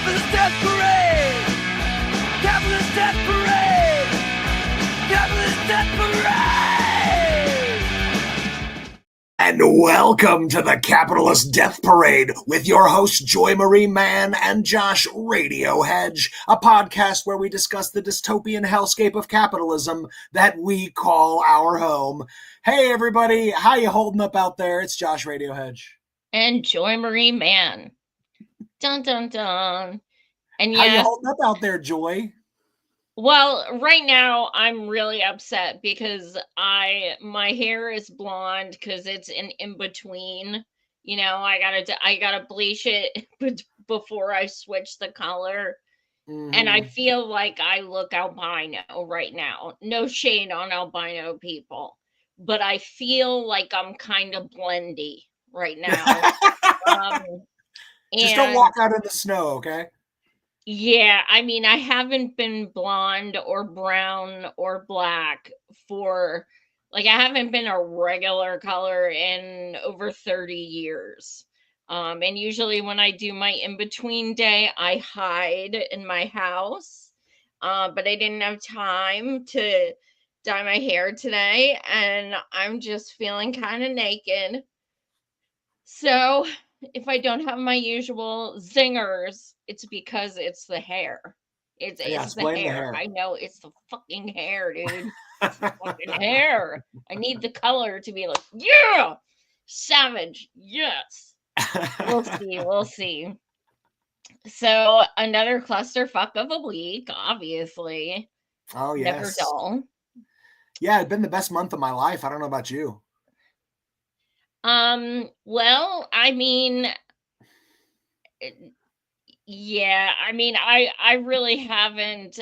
Capitalist Death Parade! Capitalist Death Parade! Capitalist Death Parade! And welcome to the Capitalist Death Parade with your hosts Joy Marie Mann and Josh Radio Hedge, a podcast where we discuss the dystopian hellscape of capitalism that we call our home. Hey everybody, how you holding up out there? It's Josh Radio Hedge. And Joy Marie Mann. Dun dun dun. And How you yes, holding up out there, Joy? well, right now I'm really upset because my hair is blonde because it's an in between. You know, I gotta bleach it before I switch the color. And I feel like I look albino right now. No shade on albino people, but I feel like I'm kind of blendy right now. Just don't walk out in the snow, okay? Yeah, I mean, I haven't been blonde or brown or black for I haven't been a regular color in over 30 years. And usually when I do my in-between day, I hide in my house. But I didn't have time to dye my hair today, and I'm just feeling kind of naked. So if I don't have my usual zingers, it's because it's the hair. It's the hair. I know it's the fucking hair, dude. It's the fucking hair. I need the color to be like, yeah, savage, yes. We'll see. So another clusterfuck of a week, obviously. Oh yes. Never dull. Yeah, it's been the best month of my life. I don't know about you. Well, I mean, yeah, I mean, I really haven't,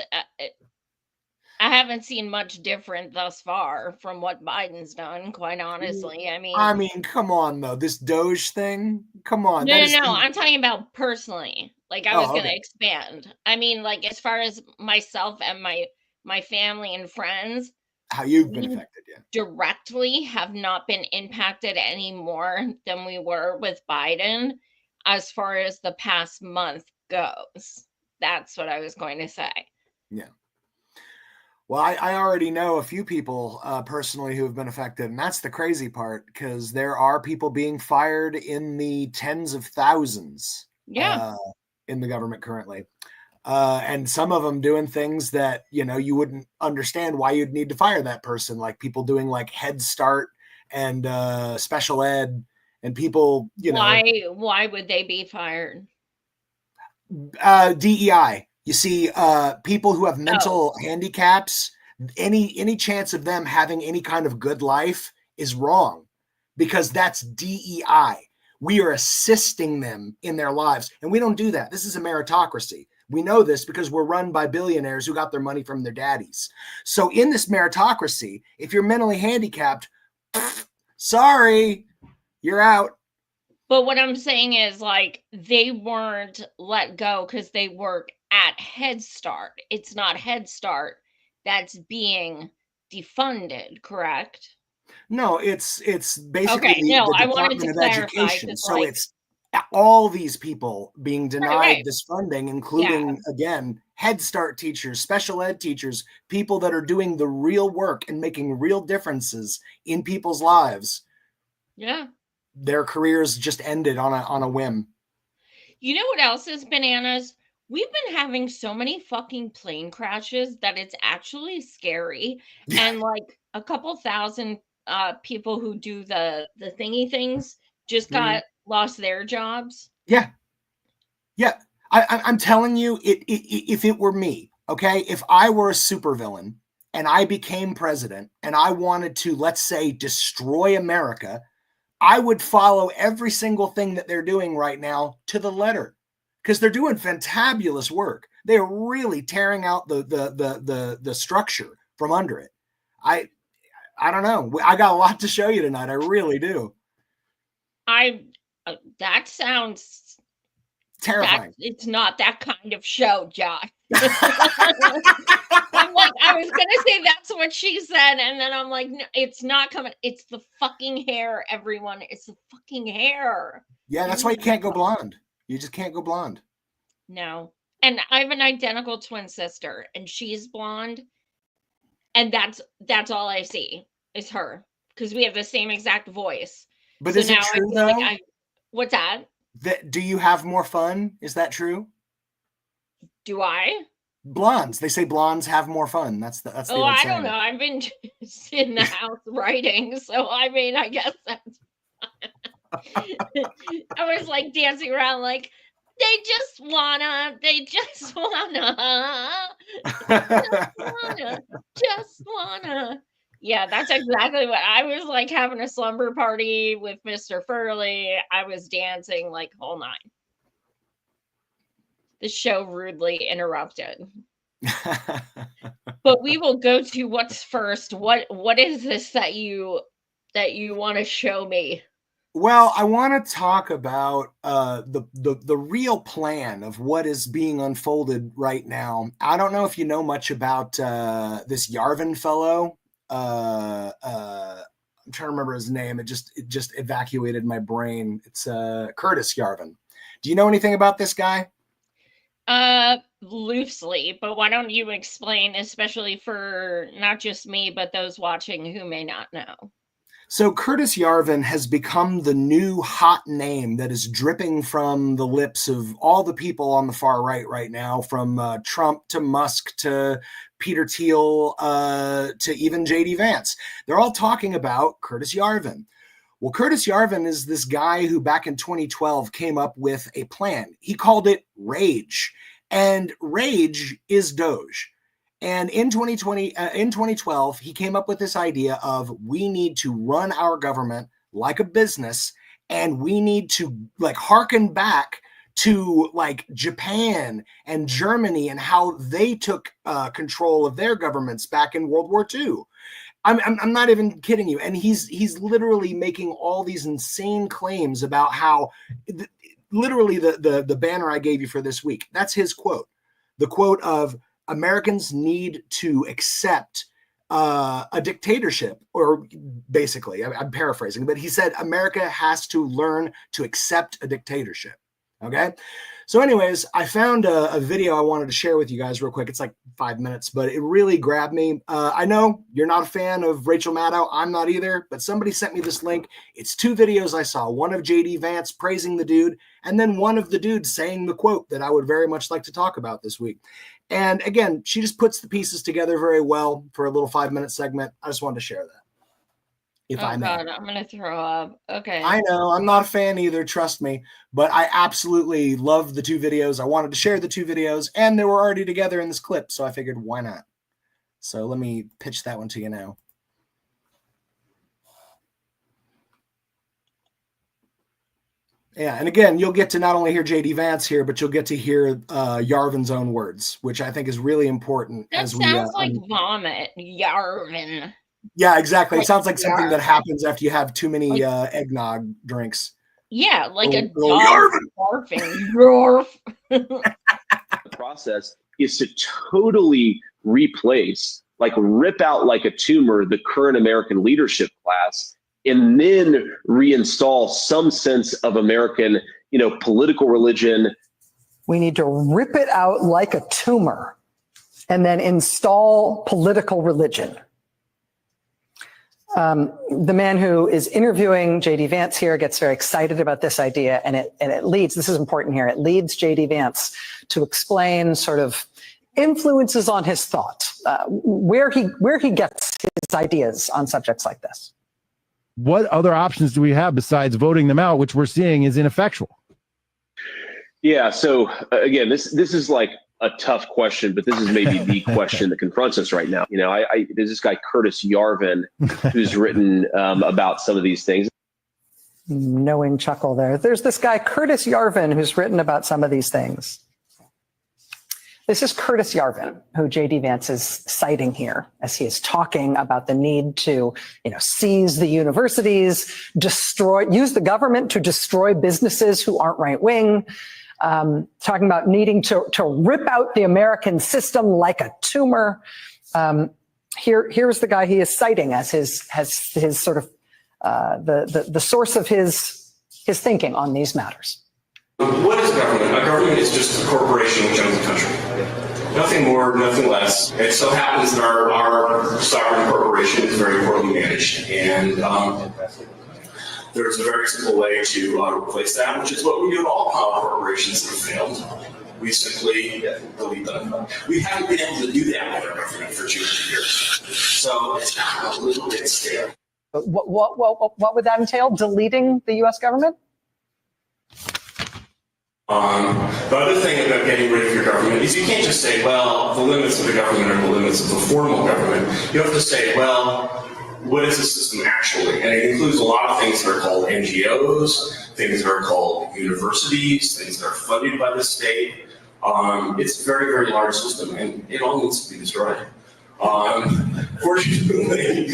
I haven't seen much different thus far from what Biden's done, quite honestly. I mean, come on though, this Doge thing, come on. No, I'm talking about personally. I was going to expand. I mean, as far as myself and my family and friends, how you've been affected, yeah. Directly have not been impacted any more than we were with Biden as far as the past month goes. That's what I was going to say. Yeah. Well, I already know a few people personally who have been affected, and that's the crazy part, because there are people being fired in the tens of thousands in the government currently. And some of them doing things that, you wouldn't understand why you'd need to fire that person, like people doing Head Start and special ed and people, Why would they be fired? DEI. You see, people who have mental handicaps, any chance of them having any kind of good life is wrong, because that's DEI. We are assisting them in their lives, and we don't do that. This is a meritocracy. We know this because we're run by billionaires who got their money from their daddies. So in this meritocracy, if you're mentally handicapped, sorry, you're out. But what I'm saying is they weren't let go because they work at Head Start. It's not Head Start that's being defunded, correct? No, it's basically the Department wanted to of clarify, Education. So it's all these people being denied this funding, including, again, Head Start teachers, special ed teachers, people that are doing the real work and making real differences in people's lives. Yeah. Their careers just ended on a whim. You know what else is bananas? We've been having so many fucking plane crashes that it's actually scary. And a couple thousand people who do the thingy things just lost their jobs. Yeah. I'm telling you, if it were me, okay, if I were a supervillain and I became president and I wanted to, let's say, destroy America, I would follow every single thing that they're doing right now to the letter, because they're doing fantabulous work. They're really tearing out the structure from under it. I don't know. I got a lot to show you tonight. I really do. That sounds terrifying. It's not that kind of show, Josh. I'm I was gonna say that's what she said, and then I'm like, no, it's not coming. It's the fucking hair, everyone. It's the fucking hair. Yeah, that's why you can't go blonde. You just can't go blonde. No. And I have an identical twin sister, and she's blonde, and that's all I see is her, because we have the same exact voice. But So is it now I true feel like though? what's that? That do you have more fun? Is that true? Do I? Blondes. They say blondes have more fun. That's the Oh, old I don't saying. know. I've been just in the house writing, so I mean, I guess that's I was like dancing around like they just wanna, just wanna. Yeah, that's exactly what I was like, having a slumber party with Mr. Furley. I was dancing like whole nine. The show rudely interrupted. But we will go to what's first. What is this that you want to show me? Well, I want to talk about the real plan of what is being unfolded right now. I don't know if you know much about this Yarvin fellow. I'm trying to remember his name. It just evacuated my brain. It's Curtis Yarvin. Do you know anything about this guy? Loosely, but why don't you explain, especially for not just me, but those watching who may not know? So Curtis Yarvin has become the new hot name that is dripping from the lips of all the people on the far right now, from Trump to Musk to Peter Thiel to even JD Vance. They're all talking about Curtis Yarvin. Well, Curtis Yarvin is this guy who back in 2012 came up with a plan. He called it Rage, and Rage is Doge. And in 2012, he came up with this idea of we need to run our government like a business, and we need to like harken back to like Japan and Germany and how they took control of their governments back in World War II. I'm not even kidding you. And he's literally making all these insane claims about how literally the banner I gave you for this week, that's his quote. The quote of Americans need to accept a dictatorship, or basically, I'm paraphrasing, but he said America has to learn to accept a dictatorship. Okay. So anyways, I found a video I wanted to share with you guys real quick. It's like 5 minutes, but it really grabbed me. I know you're not a fan of Rachel Maddow. I'm not either, but somebody sent me this link. It's 2 videos I saw, one of JD Vance praising the dude, and then one of the dudes saying the quote that I would very much like to talk about this week. And again, she just puts the pieces together very well for a little 5-minute segment. I just wanted to share that. If I may. God, I'm gonna throw up. Okay. I know I'm not a fan either, trust me, but I absolutely love the 2 videos. I wanted to share the 2 videos, and they were already together in this clip, so I figured why not? So let me pitch that one to you now. Yeah, and again, you'll get to not only hear JD Vance here, but you'll get to hear Yarvin's own words, which I think is really important. That sounds like vomit, Yarvin. Yeah, exactly. Like it sounds like something Yarvin. that happens after you have too many eggnog drinks. Yeah, like a Yarvin. dog barfing. The process is to totally replace, like rip out like a tumor, the current American leadership class, and then reinstall some sense of American, political religion. We need to rip it out like a tumor and then install political religion. The man who is interviewing JD Vance here gets very excited about this idea, and it leads, this is important here, it leads JD Vance to explain sort of influences on his thought, where he gets his ideas on subjects like this. What other options do we have besides voting them out, which we're seeing is ineffectual? Yeah. So again, this is like a tough question, but this is maybe the question that confronts us right now. There's this guy, Curtis Yarvin, who's written about some of these things. Knowing chuckle there. There's this guy, Curtis Yarvin, who's written about some of these things. This is Curtis Yarvin, who JD Vance is citing here as he is talking about the need to, seize the universities, use the government to destroy businesses who aren't right wing. Talking about needing to rip out the American system like a tumor. Here's the guy he is citing as his sort of the source of his thinking on these matters. What is government? A government government is just a corporation which owns the country. Nothing more, nothing less. It so happens that our sovereign corporation is very poorly managed, and there's a very simple way to replace that, which is what we do to all power corporations that have failed. We simply delete them. We haven't been able to do that with our government for 200 years. So it's not a little bit scary. What would that entail? Deleting the U.S. government? The other thing about getting rid of your government is you can't just say, well, the limits of the government are the limits of the formal government. You have to say, well, what is the system actually? And it includes a lot of things that are called NGOs, things that are called universities, things that are funded by the state. It's a very, very large system, and it all needs to be destroyed. Fortunately,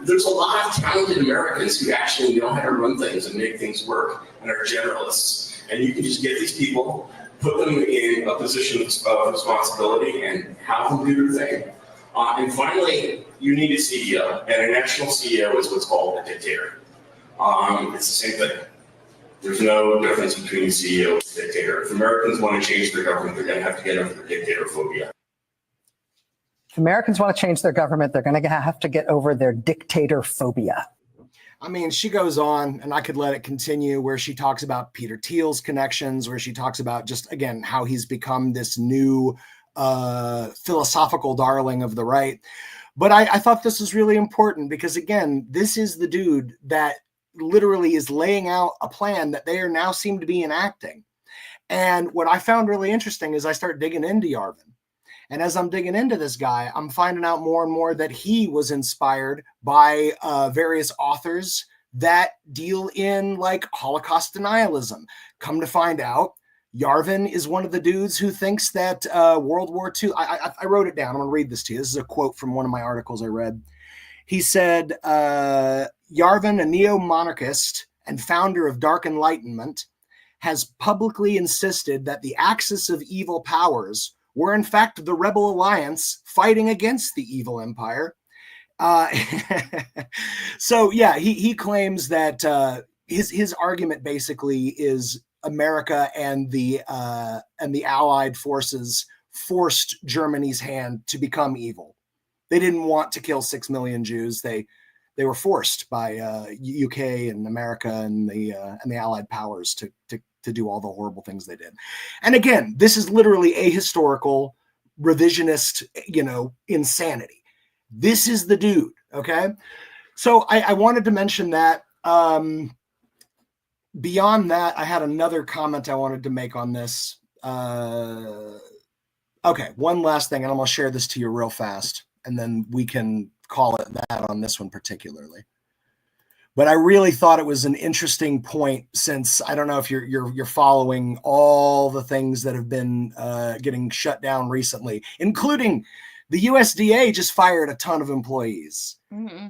there's a lot of talented Americans who actually know how to run things and make things work and are generalists. And you can just get these people, put them in a position of responsibility, and have them do their thing. And finally, you need a CEO, and a national CEO is what's called a dictator. It's the same thing. There's no difference between a CEO and a dictator. If Americans want to change their government, they're going to have to get over their dictator phobia. If Americans want to change their government, they're going to have to get over their dictator phobia. I mean, she goes on, and I could let it continue, where she talks about Peter Thiel's connections, where she talks about just, again, how he's become this new philosophical darling of the right. But I thought this was really important because, again, this is the dude that literally is laying out a plan that they are now seem to be enacting. And what I found really interesting is I start digging into Yarvin. And as I'm digging into this guy, I'm finding out more and more that he was inspired by various authors that deal in like Holocaust denialism. Come to find out, Yarvin is one of the dudes who thinks that World War II, I wrote it down. I'm going to read this to you. This is a quote from one of my articles I read. He said, Yarvin, a neo-monarchist and founder of Dark Enlightenment, has publicly insisted that the axis of evil powers were in fact the Rebel Alliance fighting against the evil empire. So yeah, he claims that his argument basically is America and the Allied forces forced Germany's hand to become evil. They didn't want to kill 6 million Jews. They were forced by UK and America and the Allied powers to do all the horrible things they did. And again, this is literally ahistorical, revisionist, insanity. This is the dude, okay? So I wanted to mention that. Beyond that, I had another comment I wanted to make on this. Okay, one last thing, and I'm going to share this to you real fast, and then we can call it that on this one particularly. But I really thought it was an interesting point, since I don't know if you're following all the things that have been getting shut down recently, including the USDA just fired a ton of employees,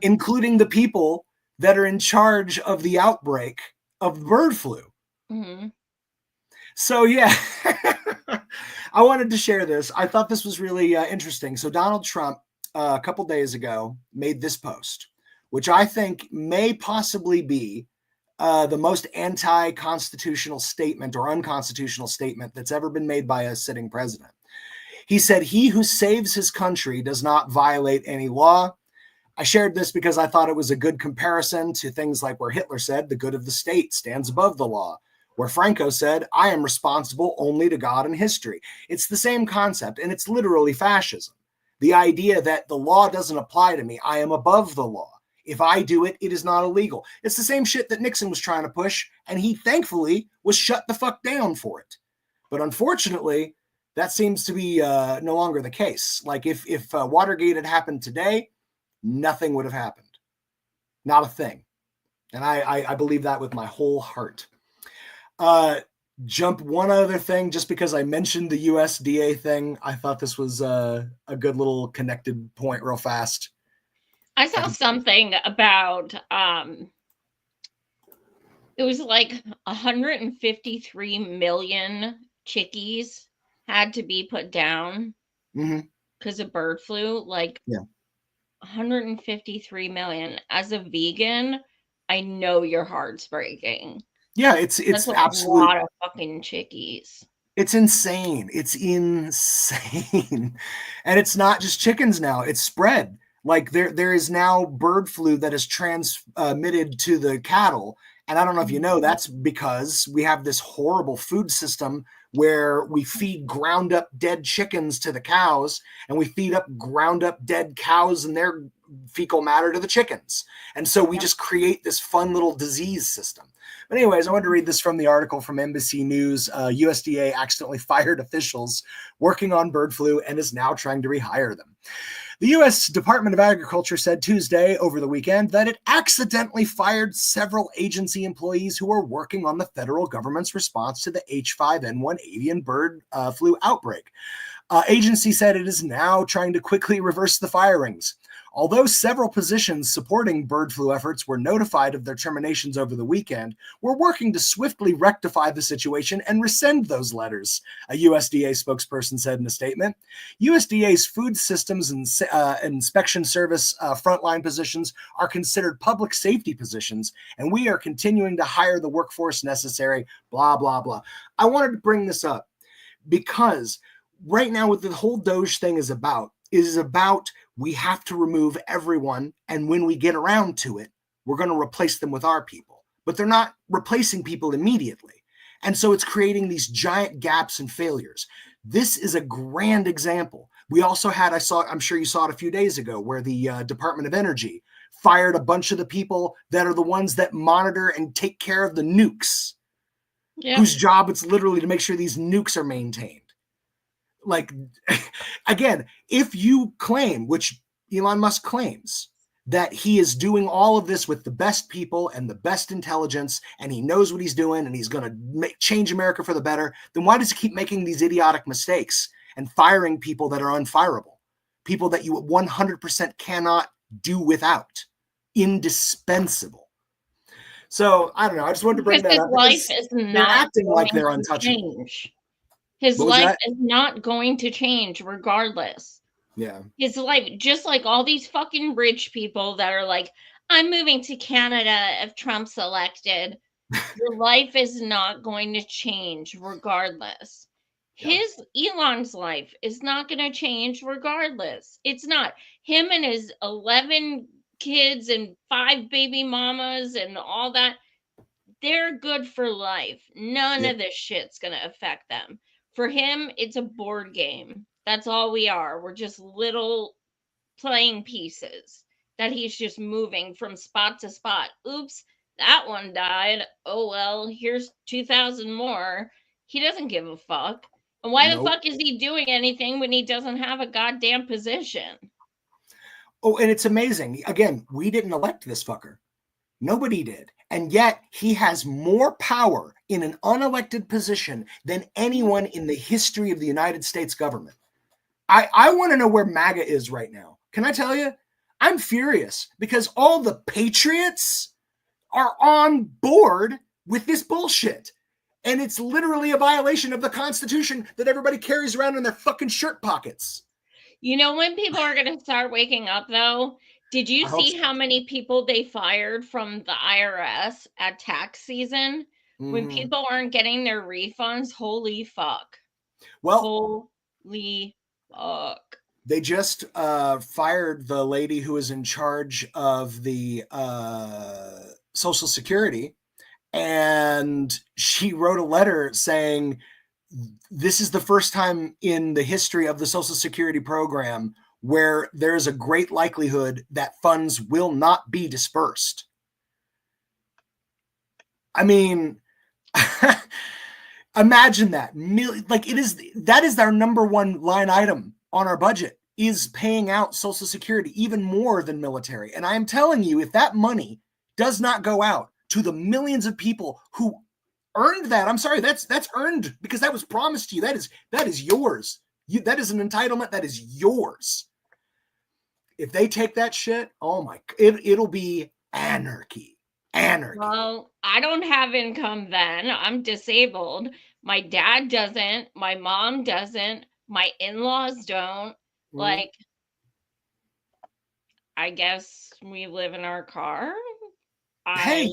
including the people that are in charge of the outbreak of bird flu. So yeah, I wanted to share this. I thought this was really interesting. So Donald Trump, a couple days ago, made this post, which I think may possibly be the most anti-constitutional statement or unconstitutional statement that's ever been made by a sitting president. He said, "He who saves his country does not violate any law." I shared this because I thought it was a good comparison to things like where Hitler said, "The good of the state stands above the law," where Franco said, "I am responsible only to God and history." It's the same concept, and it's literally fascism. The idea that the law doesn't apply to me, I am above the law. If I do it, it is not illegal. It's the same shit that Nixon was trying to push, and he thankfully was shut the fuck down for it. But unfortunately, that seems to be no longer the case. Like if Watergate had happened today, nothing would have happened. Not a thing. And I believe that with my whole heart. Jump one other thing, just because I mentioned the USDA thing. I thought this was a good little connected point real fast. I saw something about it was like 153 million chickies had to be put down because of bird flu. Like 153 million. As a vegan, I know your heart's breaking. Yeah, it's That's a absolute. lot of fucking chickies. It's insane. It's insane. And it's not just chickens now, it's spread. Like there is now bird flu that is transmitted to the cattle. And I don't know if you know, that's because we have this horrible food system where we feed ground up dead chickens to the cows, and we feed up ground up dead cows and their fecal matter to the chickens. And so we just create this fun little disease system. But anyways, I wanted to read this from the article from NBC News. USDA accidentally fired officials working on bird flu and is now trying to rehire them. The U.S. Department of Agriculture said Tuesday over the weekend that it accidentally fired several agency employees who were working on the federal government's response to the H5N1 avian bird flu outbreak. Agency said it is now trying to quickly reverse the firings. Although several positions supporting bird flu efforts were notified of their terminations over the weekend, we're working to swiftly rectify the situation and rescind those letters, a USDA spokesperson said in a statement. USDA's Food Systems and Inspection Service frontline positions are considered public safety positions, and we are continuing to hire the workforce necessary, blah, blah, blah. I wanted to bring this up because right now what the whole Doge thing is about we have to remove everyone, and when we get around to it, we're going to replace them with our people. But they're not replacing people immediately. And so it's creating these giant gaps and failures. This is a grand example. We also had, I'm sure you saw it a few days ago, where the Department of Energy fired a bunch of the people that are the ones that monitor and take care of the nukes, whose job it's literally to make sure these nukes are maintained. Like, again, if you claim, which Elon Musk claims, that he is doing all of this with the best people and the best intelligence, and he knows what he's doing, and he's going to change America for the better, then why does he keep making these idiotic mistakes and firing people that are unfireable? People that you 100% cannot do without. Indispensable. So, I don't know. I just wanted to bring that up. Life is they're not acting like they're untouchable. Change. His life is not going to change regardless. Yeah. His life, just like all these fucking rich people that are like, I'm moving to Canada if Trump's elected. Your life is not going to change regardless. Elon's life is not going to change regardless. It's not. Him and his 11 kids and 5 baby mamas and all that, they're good for life. None of this shit's going to affect them. For him, it's a board game. That's all we are. We're just little playing pieces that he's just moving from spot to spot. Oops, that one died. Oh, well, here's 2,000 more. He doesn't give a fuck. And why the fuck is he doing anything when he doesn't have a goddamn position? Oh, and it's amazing. Again, we didn't elect this fucker. Nobody did. And yet he has more power in an unelected position than anyone in the history of the United States government. I want to know where MAGA is right now. Can I tell you? I'm furious because all the patriots are on board with this bullshit. And it's literally a violation of the Constitution that everybody carries around in their fucking shirt pockets. You know when people are going to start waking up, though? Did you see how many people they fired from the IRS at tax season? When people aren't getting their refunds, holy fuck. Well, holy fuck. They just fired the lady who was in charge of the Social Security, and she wrote a letter saying, this is the first time in the history of the Social Security program where there is a great likelihood that funds will not be dispersed. I mean, imagine that. That is our number one line item on our budget, is paying out Social Security, even more than military. And I am telling you, if that money does not go out to the millions of people who earned that, I'm sorry, that's earned because that was promised to you. That is yours. That is an entitlement that is yours. If they take that shit, oh my, it'll be anarchy. Anarchy. Well, I don't have income then. I'm disabled. My dad doesn't. My mom doesn't. My in-laws don't. Like, I guess we live in our car. Hey,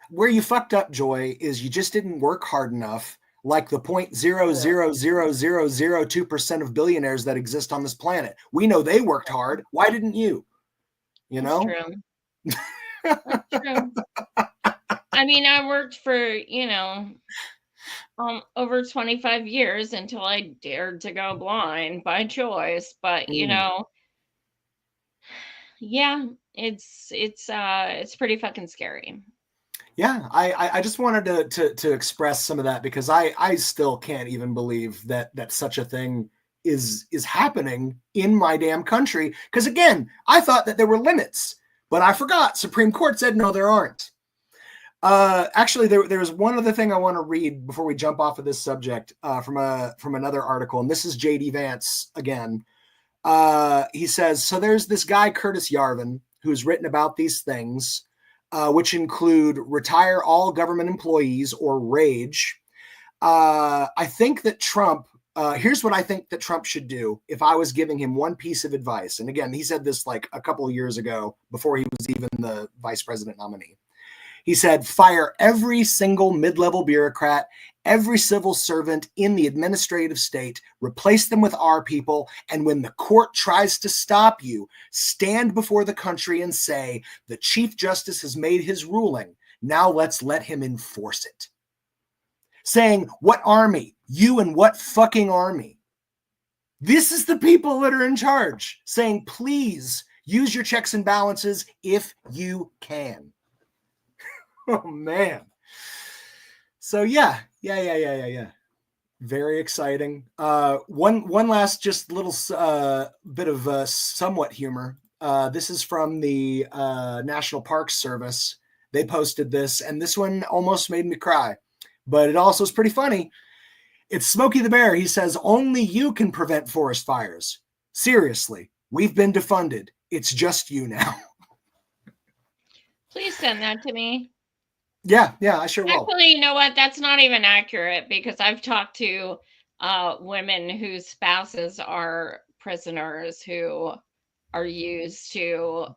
where you fucked up, Joy, is you just didn't work hard enough, like the 0.0000002% of billionaires that exist on this planet. We know they worked hard. Why didn't you? You That's know? true. That's true. I mean, I worked for, over 25 years until I dared to go blind by choice. But, yeah, it's pretty fucking scary. Yeah, I just wanted to express some of that because I still can't even believe that such a thing is happening in my damn country. Because again, I thought that there were limits, but I forgot. Supreme Court said no, there aren't. Actually, there's one other thing I want to read before we jump off of this subject from another article, and this is JD Vance again. He says, so there's this guy Curtis Yarvin who's written about these things. Which include retire all government employees or RAGE. I think that Trump, here's what I think that Trump should do if I was giving him one piece of advice. And again, he said this like a couple of years ago before he was even the vice president nominee. He said, fire every single mid-level bureaucrat, every civil servant in the administrative state, replace them with our people, and when the court tries to stop you, stand before the country and say, the Chief Justice has made his ruling, now let's let him enforce it. Saying, what army? You and what fucking army? This is the people that are in charge, saying, please use your checks and balances if you can. Oh, man. So, yeah. Very exciting. One last just little bit of somewhat humor. This is from the National Park Service. They posted this, and this one almost made me cry, but it also is pretty funny. It's Smokey the Bear. He says, only you can prevent forest fires. Seriously, we've been defunded. It's just you now. Please send that to me. Yeah, I sure will. Actually, you know what? That's not even accurate because I've talked to women whose spouses are prisoners who are used to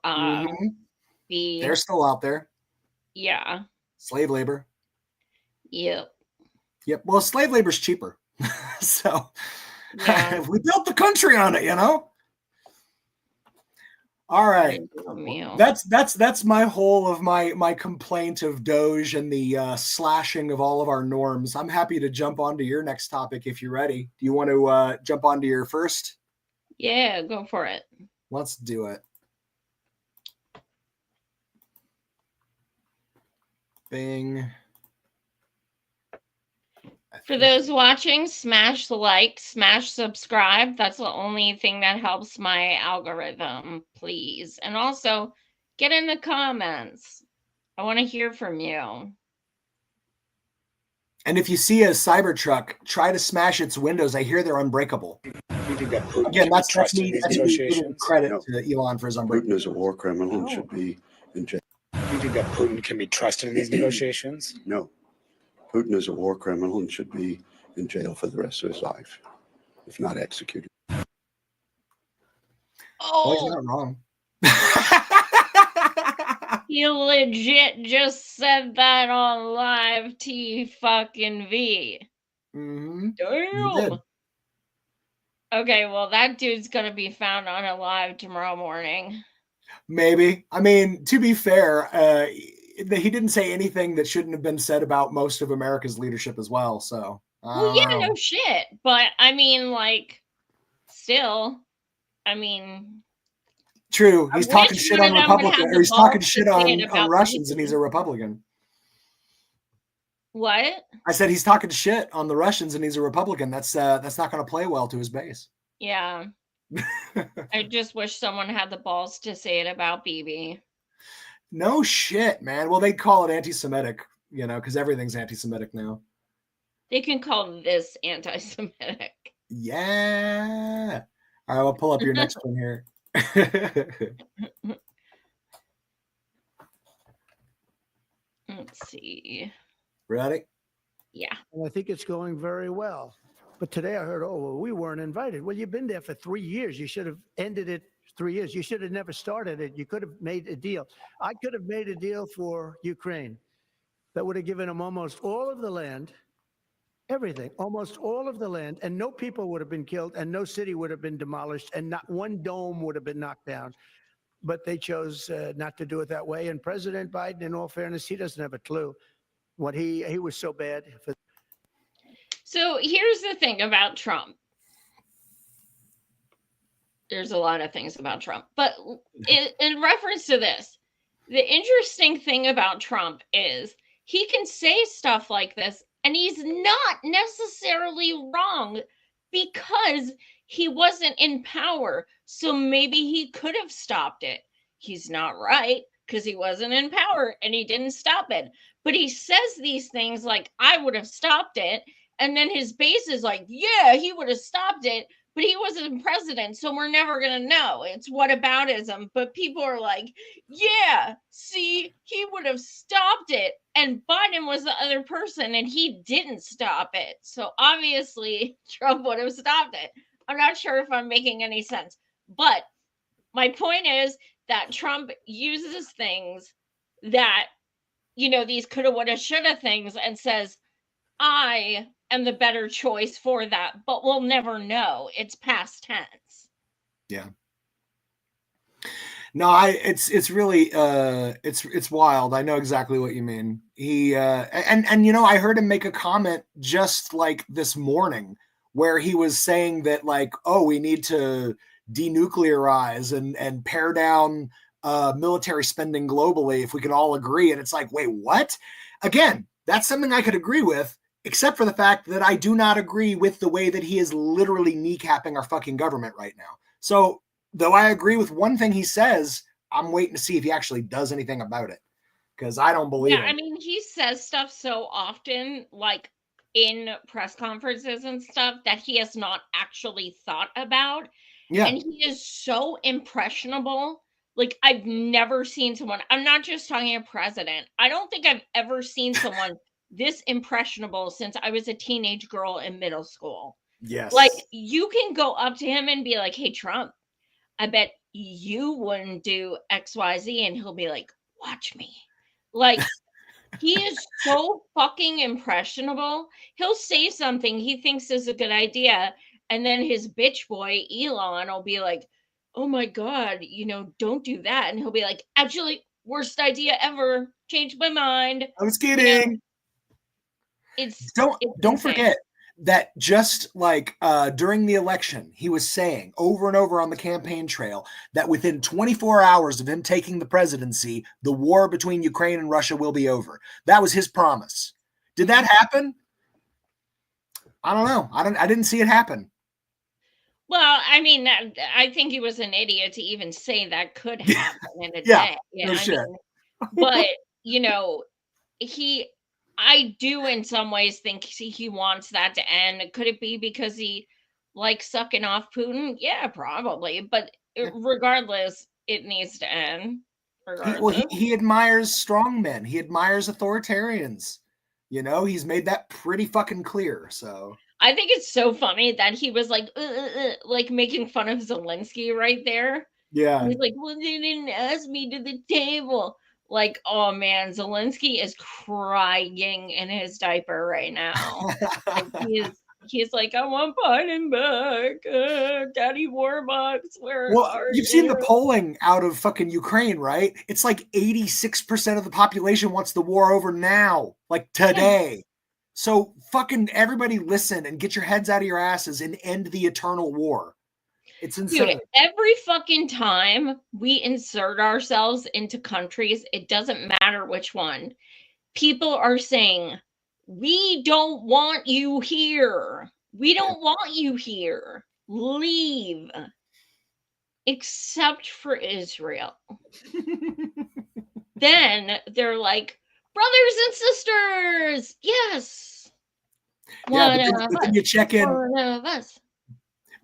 be. They're still out there. Yeah. Slave labor. Yep. Well, slave labor is cheaper. So Yeah. we built the country on it, All right. That's my whole of my complaint of Doge and the slashing of all of our norms. I'm happy to jump onto your next topic if you're ready. Do you want to jump onto your first? Yeah, go for it. Let's do it. Bing. For those watching, smash the like, smash subscribe. That's the only thing that helps my algorithm, please. And also, get in the comments. I want to hear from you. And if you see a Cybertruck, try to smash its windows. I hear they're unbreakable. Again, that's me giving credit to Elon for his unbreakable. Putin is a war criminal and should be in jail. Do you think that Putin can be trusted in these negotiations? No. Putin is a war criminal and should be in jail for the rest of his life, if not executed. Oh, he's not wrong. He legit just said that on live fucking V. Mm-hmm. Damn. Okay, well, that dude's gonna be found on Alive tomorrow morning. Maybe. I mean, to be fair, he didn't say anything that shouldn't have been said about most of America's leadership as well. So, well, yeah, no shit. But I mean, like, still, I mean, true. He's talking shit on Republicans, or he's talking shit on Russians, and he's a Republican. What? I said he's talking shit on the Russians, and he's a Republican. That's not going to play well to his base. Yeah. I just wish someone had the balls to say it about Bibi. No shit, man. Well, they call it anti-Semitic, because everything's anti-Semitic now. They can call this anti-Semitic. Yeah. All right, we'll pull up your next one here. Let's see. Ready? Yeah. And I think it's going very well. But today I heard, we weren't invited. Well, you've been there for 3 years. You should have ended it 3 years. You should have never started it. You could have made a deal. I could have made a deal for Ukraine. that would have given him almost all of the land, everything, almost all of the land, and no people would have been killed, and no city would have been demolished, and not one dome would have been knocked down. But they chose not to do it that way. And President Biden, in all fairness, he doesn't have a clue what he was so bad for. So here's the thing about Trump. There's a lot of things about Trump, but in reference to this, the interesting thing about Trump is he can say stuff like this and he's not necessarily wrong because he wasn't in power. So maybe he could have stopped it. He's not right because he wasn't in power and he didn't stop it. But he says these things like, I would have stopped it. And then his base is like, yeah, he would have stopped it, but he wasn't president, so we're never going to know. It's whataboutism. But people are like, yeah, see, he would have stopped it. And Biden was the other person, and he didn't stop it. So obviously, Trump would have stopped it. I'm not sure if I'm making any sense. But my point is that Trump uses things that, you know, these coulda, woulda, shoulda things and says, I am the better choice for that, but we'll never know. It's past tense. Yeah. No, it's really it's wild. I know exactly what you mean. He and you know, I heard him make a comment just like this morning where he was saying that like, oh, we need to denuclearize and pare down military spending globally if we can all agree. And it's like, wait, what? Again, that's something I could agree with, except for the fact that I do not agree with the way that he is literally kneecapping our fucking government right now. So though I agree with one thing he says, I'm waiting to see if he actually does anything about it, because I don't believe it. I mean, he says stuff so often, like in press conferences and stuff, that he has not actually thought about. Yeah. And he is so impressionable. Like, I've never seen someone, I'm not just talking a president. I don't think I've ever seen someone this impressionable since I was a teenage girl in middle school. Yes. Like, you can go up to him and be like, hey, Trump, I bet you wouldn't do XYZ. And he'll be like, watch me. Like, he is so fucking impressionable. He'll say something he thinks is a good idea. And then his bitch boy, Elon, will be like, oh my God, you know, don't do that. And he'll be like, actually, worst idea ever. Changed my mind. I was kidding. You know, don't insane. forget that just like during the election, he was saying over and over on the campaign trail that within 24 hours of him taking the presidency, the war between Ukraine and Russia will be over. That was his promise. Did that happen? I don't know. I didn't see it happen. Well, I mean, I think he was an idiot to even say that could happen in a day. No shit. But, you know, I do in some ways think he wants that to end. Could it be because he likes sucking off Putin? Yeah, probably. But regardless, it needs to end. He admires strong men. He admires authoritarians. You know, he's made that pretty fucking clear. So I think it's so funny that he was like making fun of Zelensky right there. Yeah. He's like, well, they didn't ask me to the table. Like, oh man, Zelensky is crying in his diaper right now. Like, he's like, I want Biden back. Daddy Warbucks, where are you've seen the polling out of fucking Ukraine, right? It's like 86% of the population wants the war over now, like today. Yeah. So fucking everybody listen and get your heads out of your asses and end the eternal war. It's insane. Dude, every fucking time we insert ourselves into countries, it doesn't matter which one, people are saying, we don't want you here. We don't want you here. Leave. Except for Israel. Then they're like, brothers and sisters. Yes. Yeah, but then you check in. One of us.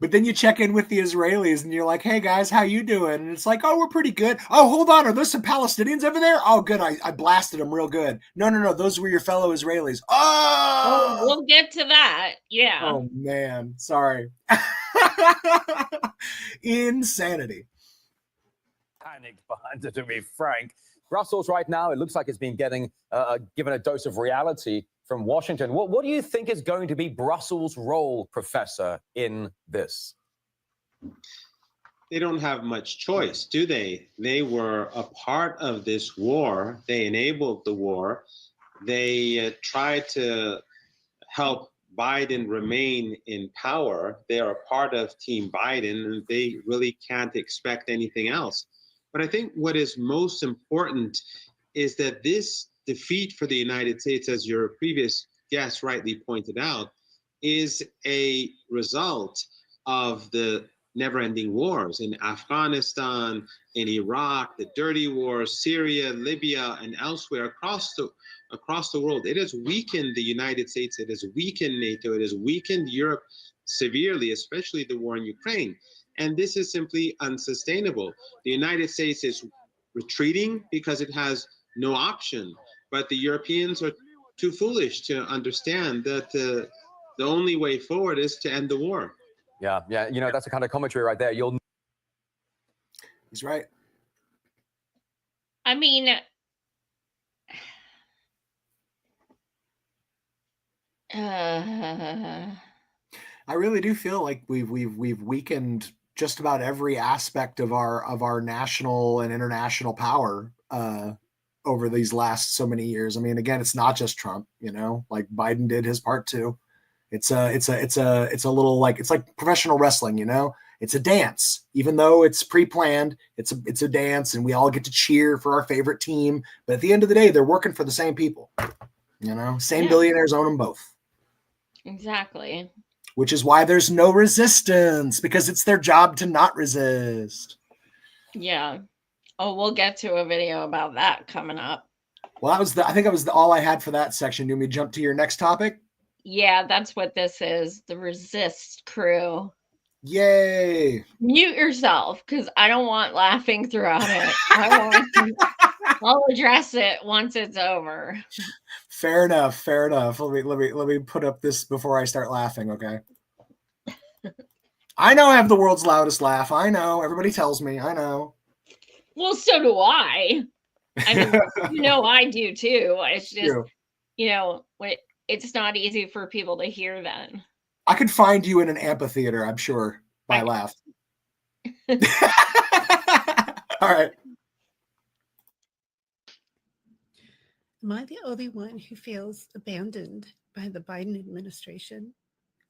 But then you check in with the Israelis and you're like, hey guys, how you doing? And it's like, oh, we're pretty good. Oh, hold on. Are there some Palestinians over there? Oh, good. I blasted them real good. No. Those were your fellow Israelis. Oh, we'll get to that. Yeah. Oh, man. Sorry. Insanity. Panicked behind it, to be frank. Brussels right now, it looks like it's been getting given a dose of reality from Washington. What do you think is going to be Brussels' role, Professor, in this? They don't have much choice, do they? They were a part of this war. They enabled the war. They tried to help Biden remain in power. They are a part of Team Biden, and they really can't expect anything else. But I think what is most important is that this defeat for the United States, as your previous guest rightly pointed out, is a result of the never-ending wars in Afghanistan, in Iraq, the dirty wars, Syria, Libya, and elsewhere across the world. It has weakened the United States. It has weakened NATO. It has weakened Europe severely, especially the war in Ukraine. And this is simply unsustainable. The United States is retreating because it has no option. But the Europeans are too foolish to understand that the only way forward is to end the war. Yeah, you know, that's the kind of commentary right there. He's right. I mean, I really do feel like we've weakened just about every aspect of our national and international power over these last so many years. I mean, again, it's not just Trump, you know, like Biden did his part too. It's a little like, it's like professional wrestling, you know, it's a dance, even though it's pre-planned, it's a dance and we all get to cheer for our favorite team. But at the end of the day, they're working for the same people, you know, same billionaires own them both. Exactly. Which is why there's no resistance, because it's their job to not resist. Yeah. Oh, we'll get to a video about that coming up. Well, I think that was all I had for that section. Do we jump to your next topic? Yeah, that's what this is. The Resist crew. Yay. Mute yourself, because I don't want laughing throughout it. I'll address it once it's over. Fair enough. Let me put up this before I start laughing, okay? I know I have the world's loudest laugh. I know. Everybody tells me. I know. Well, so do I. I mean, you know, I do too. It's just, you know, it's not easy for people to hear then. I could find you in an amphitheater, I'm sure, by laugh. All right. Am I the only one who feels abandoned by the Biden administration?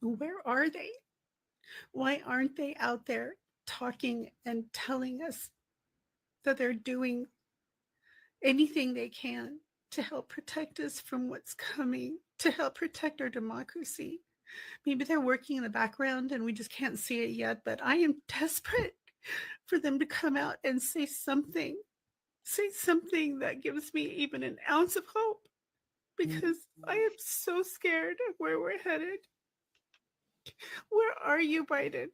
Where are they? Why aren't they out there talking and telling us that they're doing anything they can to help protect us from what's coming, to help protect our democracy? Maybe they're working in the background and we just can't see it yet, but I am desperate for them to come out and say something that gives me even an ounce of hope, because I am so scared of where we're headed. Where are you, Biden?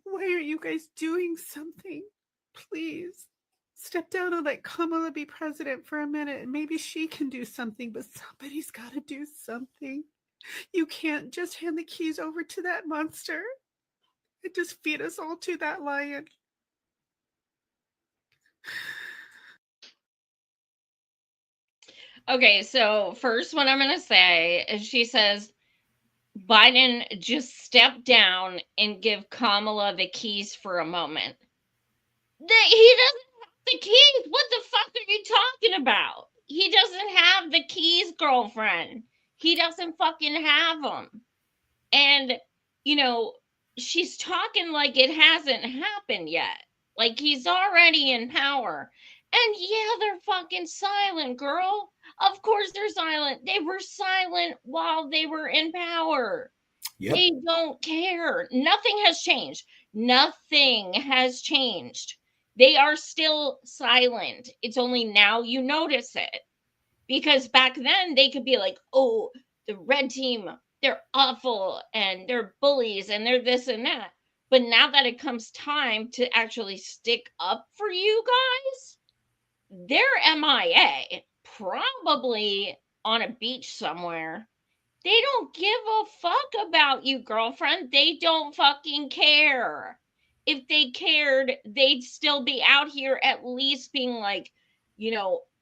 Why are you guys doing something? Please step down and let Kamala be president for a minute, and maybe she can do something, but somebody's got to do something. You can't just hand the keys over to that monster and just feed us all to that lion. Okay, so first what I'm going to say is she says, Biden, just step down and give Kamala the keys for a moment. He doesn't have the keys. What the fuck are you talking about? He doesn't have the keys, girlfriend. He doesn't fucking have them. And, you know, she's talking like it hasn't happened yet. Like he's already in power. And yeah, they're fucking silent, girl. Of course they're silent. They were silent while they were in power. Yep. They don't care. Nothing has changed. Nothing has changed. They are still silent. It's only now you notice it. Because back then they could be like, oh, the red team, they're awful and they're bullies and they're this and that. But now that it comes time to actually stick up for you guys, they're MIA, probably on a beach somewhere. They don't give a fuck about you, girlfriend. They don't fucking care. If they cared, they'd still be out here at least being like,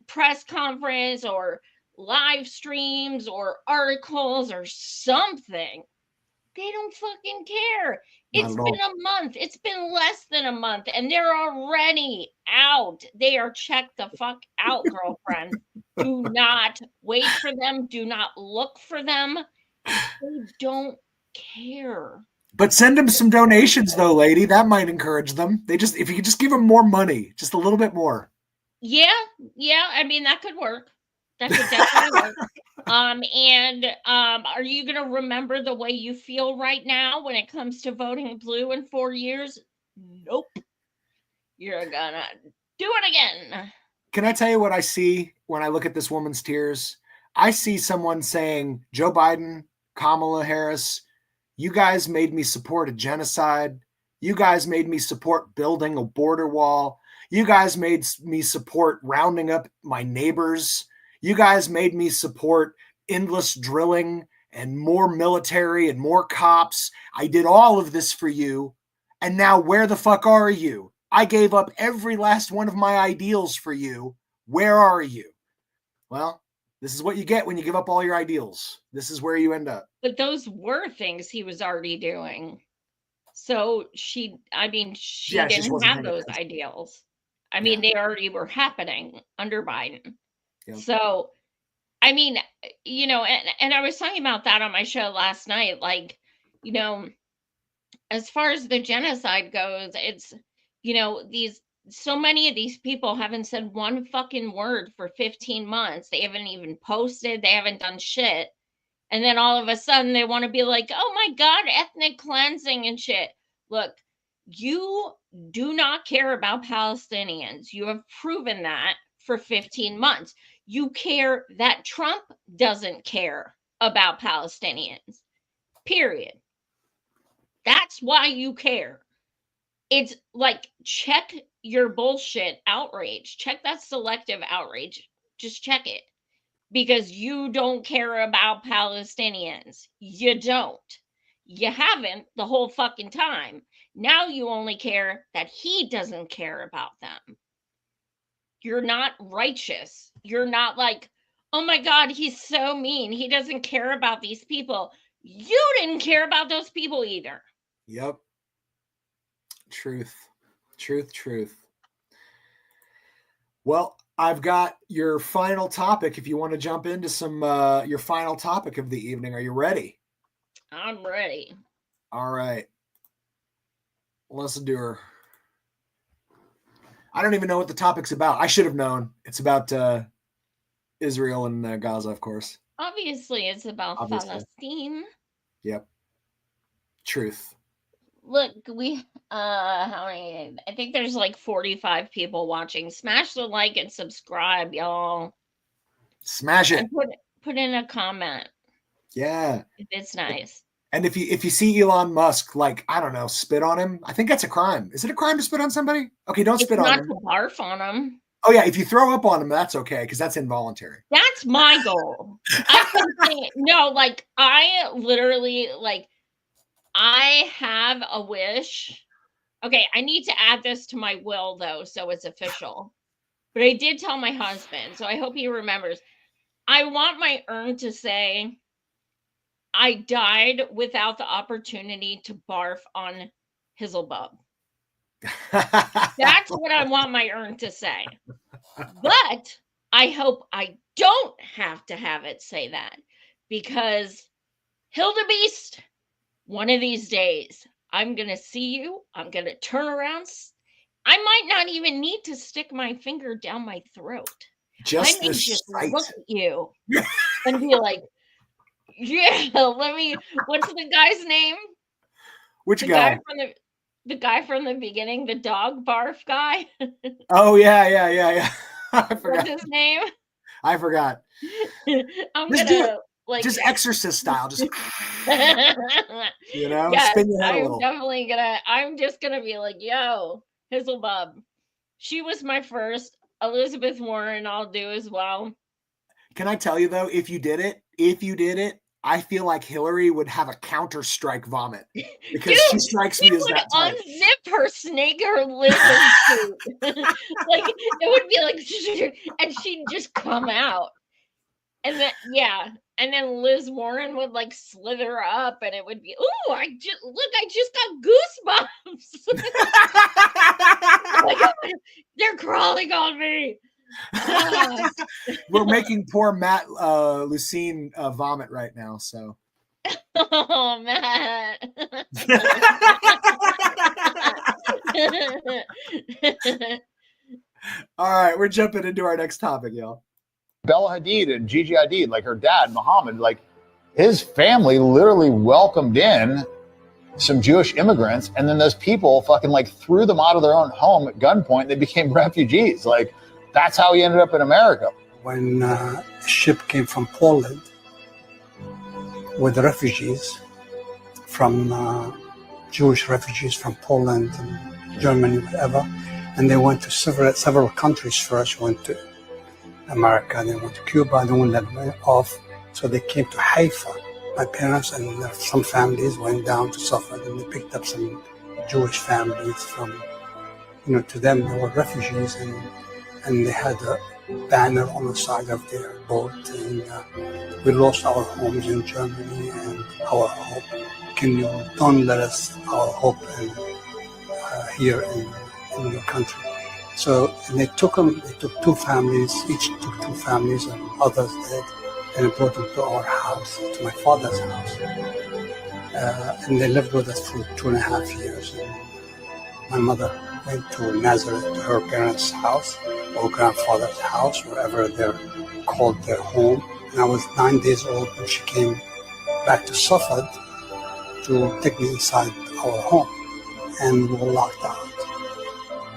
press conference or live streams or articles or something. They don't fucking care. It's been a month. It's been less than a month, and they're already out. They are checked the fuck out, girlfriend. Do not wait for them. Do not look for them. They don't care. But send them some donations, though, lady. That might encourage them. If you could just give them more money, just a little bit more. Yeah. I mean, that could work. That could definitely work. And are you going to remember the way you feel right now when it comes to voting blue in 4 years? Nope. You're gonna do it again. Can I tell you what I see when I look at this woman's tears? I see someone saying, Joe Biden, Kamala Harris, you guys made me support a genocide. You guys made me support building a border wall. You guys made me support rounding up my neighbors. You guys made me support endless drilling and more military and more cops. I did all of this for you. And now where the fuck are you? I gave up every last one of my ideals for you. Where are you? Well, this is what you get when you give up all your ideals. This is where you end up. But those were things he was already doing. So she didn't have those ideals. I mean, they already were happening under Biden. Yep. So, I mean, and I was talking about that on my show last night. Like, as far as the genocide goes, it's, so many of these people haven't said one fucking word for 15 months. They haven't even posted. They haven't done shit. And then all of a sudden they want to be like, oh my God, ethnic cleansing and shit. Look, you do not care about Palestinians. You have proven that for 15 months. You care that Trump doesn't care about Palestinians. Period. That's why you care. It's like, check your bullshit outrage. Check that selective outrage. Just check it. Because you don't care about Palestinians. You don't. You haven't the whole fucking time. Now you only care that he doesn't care about them. You're not righteous. You're not like, oh my God, he's so mean. He doesn't care about these people. You didn't care about those people either. Yep. Truth. Well, I've got your final topic. If you want to jump into some your final topic of the evening, are you ready? I'm ready. All right. Let's do her. I don't even know what the topic's about. I should have known. It's about Israel and Gaza, of course. Obviously, it's about Palestine. Yep. Truth. Look, how many? I think there's like 45 people watching. Smash the like and subscribe, y'all. Smash it. And put in a comment. Yeah. If it's nice. And if you see Elon Musk, like, I don't know, spit on him, I think that's a crime. Is it a crime to spit on somebody? Okay, don't spit on him. Not to barf on him. Oh yeah, if you throw up on him, that's okay, because that's involuntary. That's my goal. I literally, I have a wish. Okay, I need to add this to my will, though, so it's official. But I did tell my husband, so I hope he remembers. I want my urn to say, I died without the opportunity to barf on Hizzlebub. That's what I want my urn to say. But I hope I don't have to have it say that, because Hildebeest, one of these days, I'm going to see you. I'm going to turn around. I might not even need to stick my finger down my throat. I may just look at you and be like, yeah, what's the guy's name? Which guy? The guy from the beginning, the dog barf guy. Oh, yeah. I forgot. What's his name? I forgot. Just Exorcist style, just yes, spin your head a little. I'm just gonna be like, yo, Hizzlebub. She was my first. Elizabeth Warren, I'll do as well. Can I tell you though, if you did it, I feel like Hillary would have a counter-strike vomit because Dude, she strikes me as would that type. unzip her snake or lizard suit. Like it would be like, and she'd just come out. And then and then Liz Warren would like slither up, and it would be, ooh, I just got goosebumps. Oh my God, they're crawling on me. We're making poor Matt Lucene vomit right now. So, oh Matt. all right, we're jumping into our next topic, y'all. Bella Hadid and Gigi Hadid, like her dad, Mohammed, like his family literally welcomed in some Jewish immigrants, and then those people fucking like threw them out of their own home at gunpoint. They became refugees. Like that's how he ended up in America. When a ship came from Poland with refugees from Jewish refugees from Poland and Germany, whatever, and they went to several countries first. Went to America, they went to Cuba, and then that went off. So they came to Haifa. My parents and some families went down to Safed, and they picked up some Jewish families from, to them they were refugees, and they had a banner on the side of their boat, and we lost our homes in Germany and our hope. Can you don't let us our hope here in your country? So and they took two families, each took two families, and others did, and brought them to our house, to my father's house. And they lived with us for 2.5 years. And my mother went to Nazareth, to her parents' house, or grandfather's house, wherever they're called their home. And I was 9 days old when she came back to Safed to take me inside our home, and we were locked out.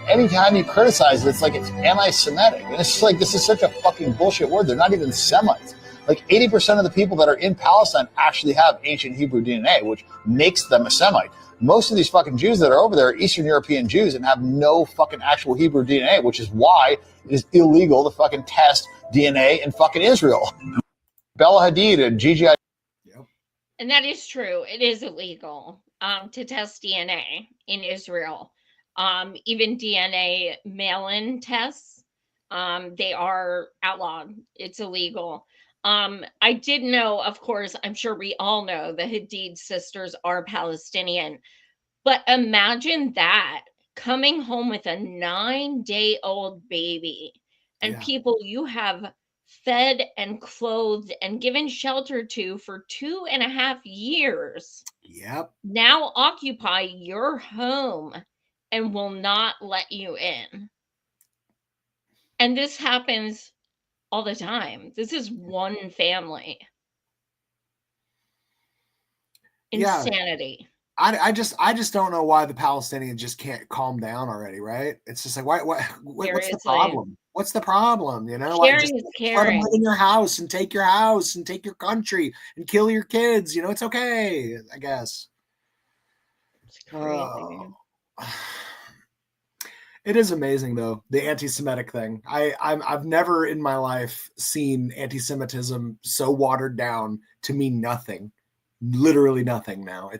Anytime you criticize it, it's like it's anti-Semitic. And it's just like, this is such a fucking bullshit word. They're not even Semites. Like 80% of the people that are in Palestine actually have ancient Hebrew DNA, which makes them a Semite. Most of these fucking Jews that are over there are Eastern European Jews and have no fucking actual Hebrew DNA, which is why it is illegal to fucking test DNA in fucking Israel. Bella Hadid and Gigi Hadid. And that is true. It is illegal to test DNA in Israel. Even DNA mail-in tests, they are outlawed. It's illegal. I did know, of course, I'm sure we all know the Hadid sisters are Palestinian, but imagine that coming home with a 9-day-old baby and people you have fed and clothed and given shelter to for 2.5 years. Yep. Now occupy your home and will not let you in. And this happens all the time. This is one family. Insanity. Yeah. I just don't know why the Palestinians just can't calm down already, right? It's just like, what's the problem? What's the problem? Caring is caring. Let them live in your house and take your country and kill your kids. It's okay, I guess. It's crazy. It is amazing though, the anti-Semitic thing. I've never in my life seen anti-Semitism so watered down to mean nothing, literally nothing. Now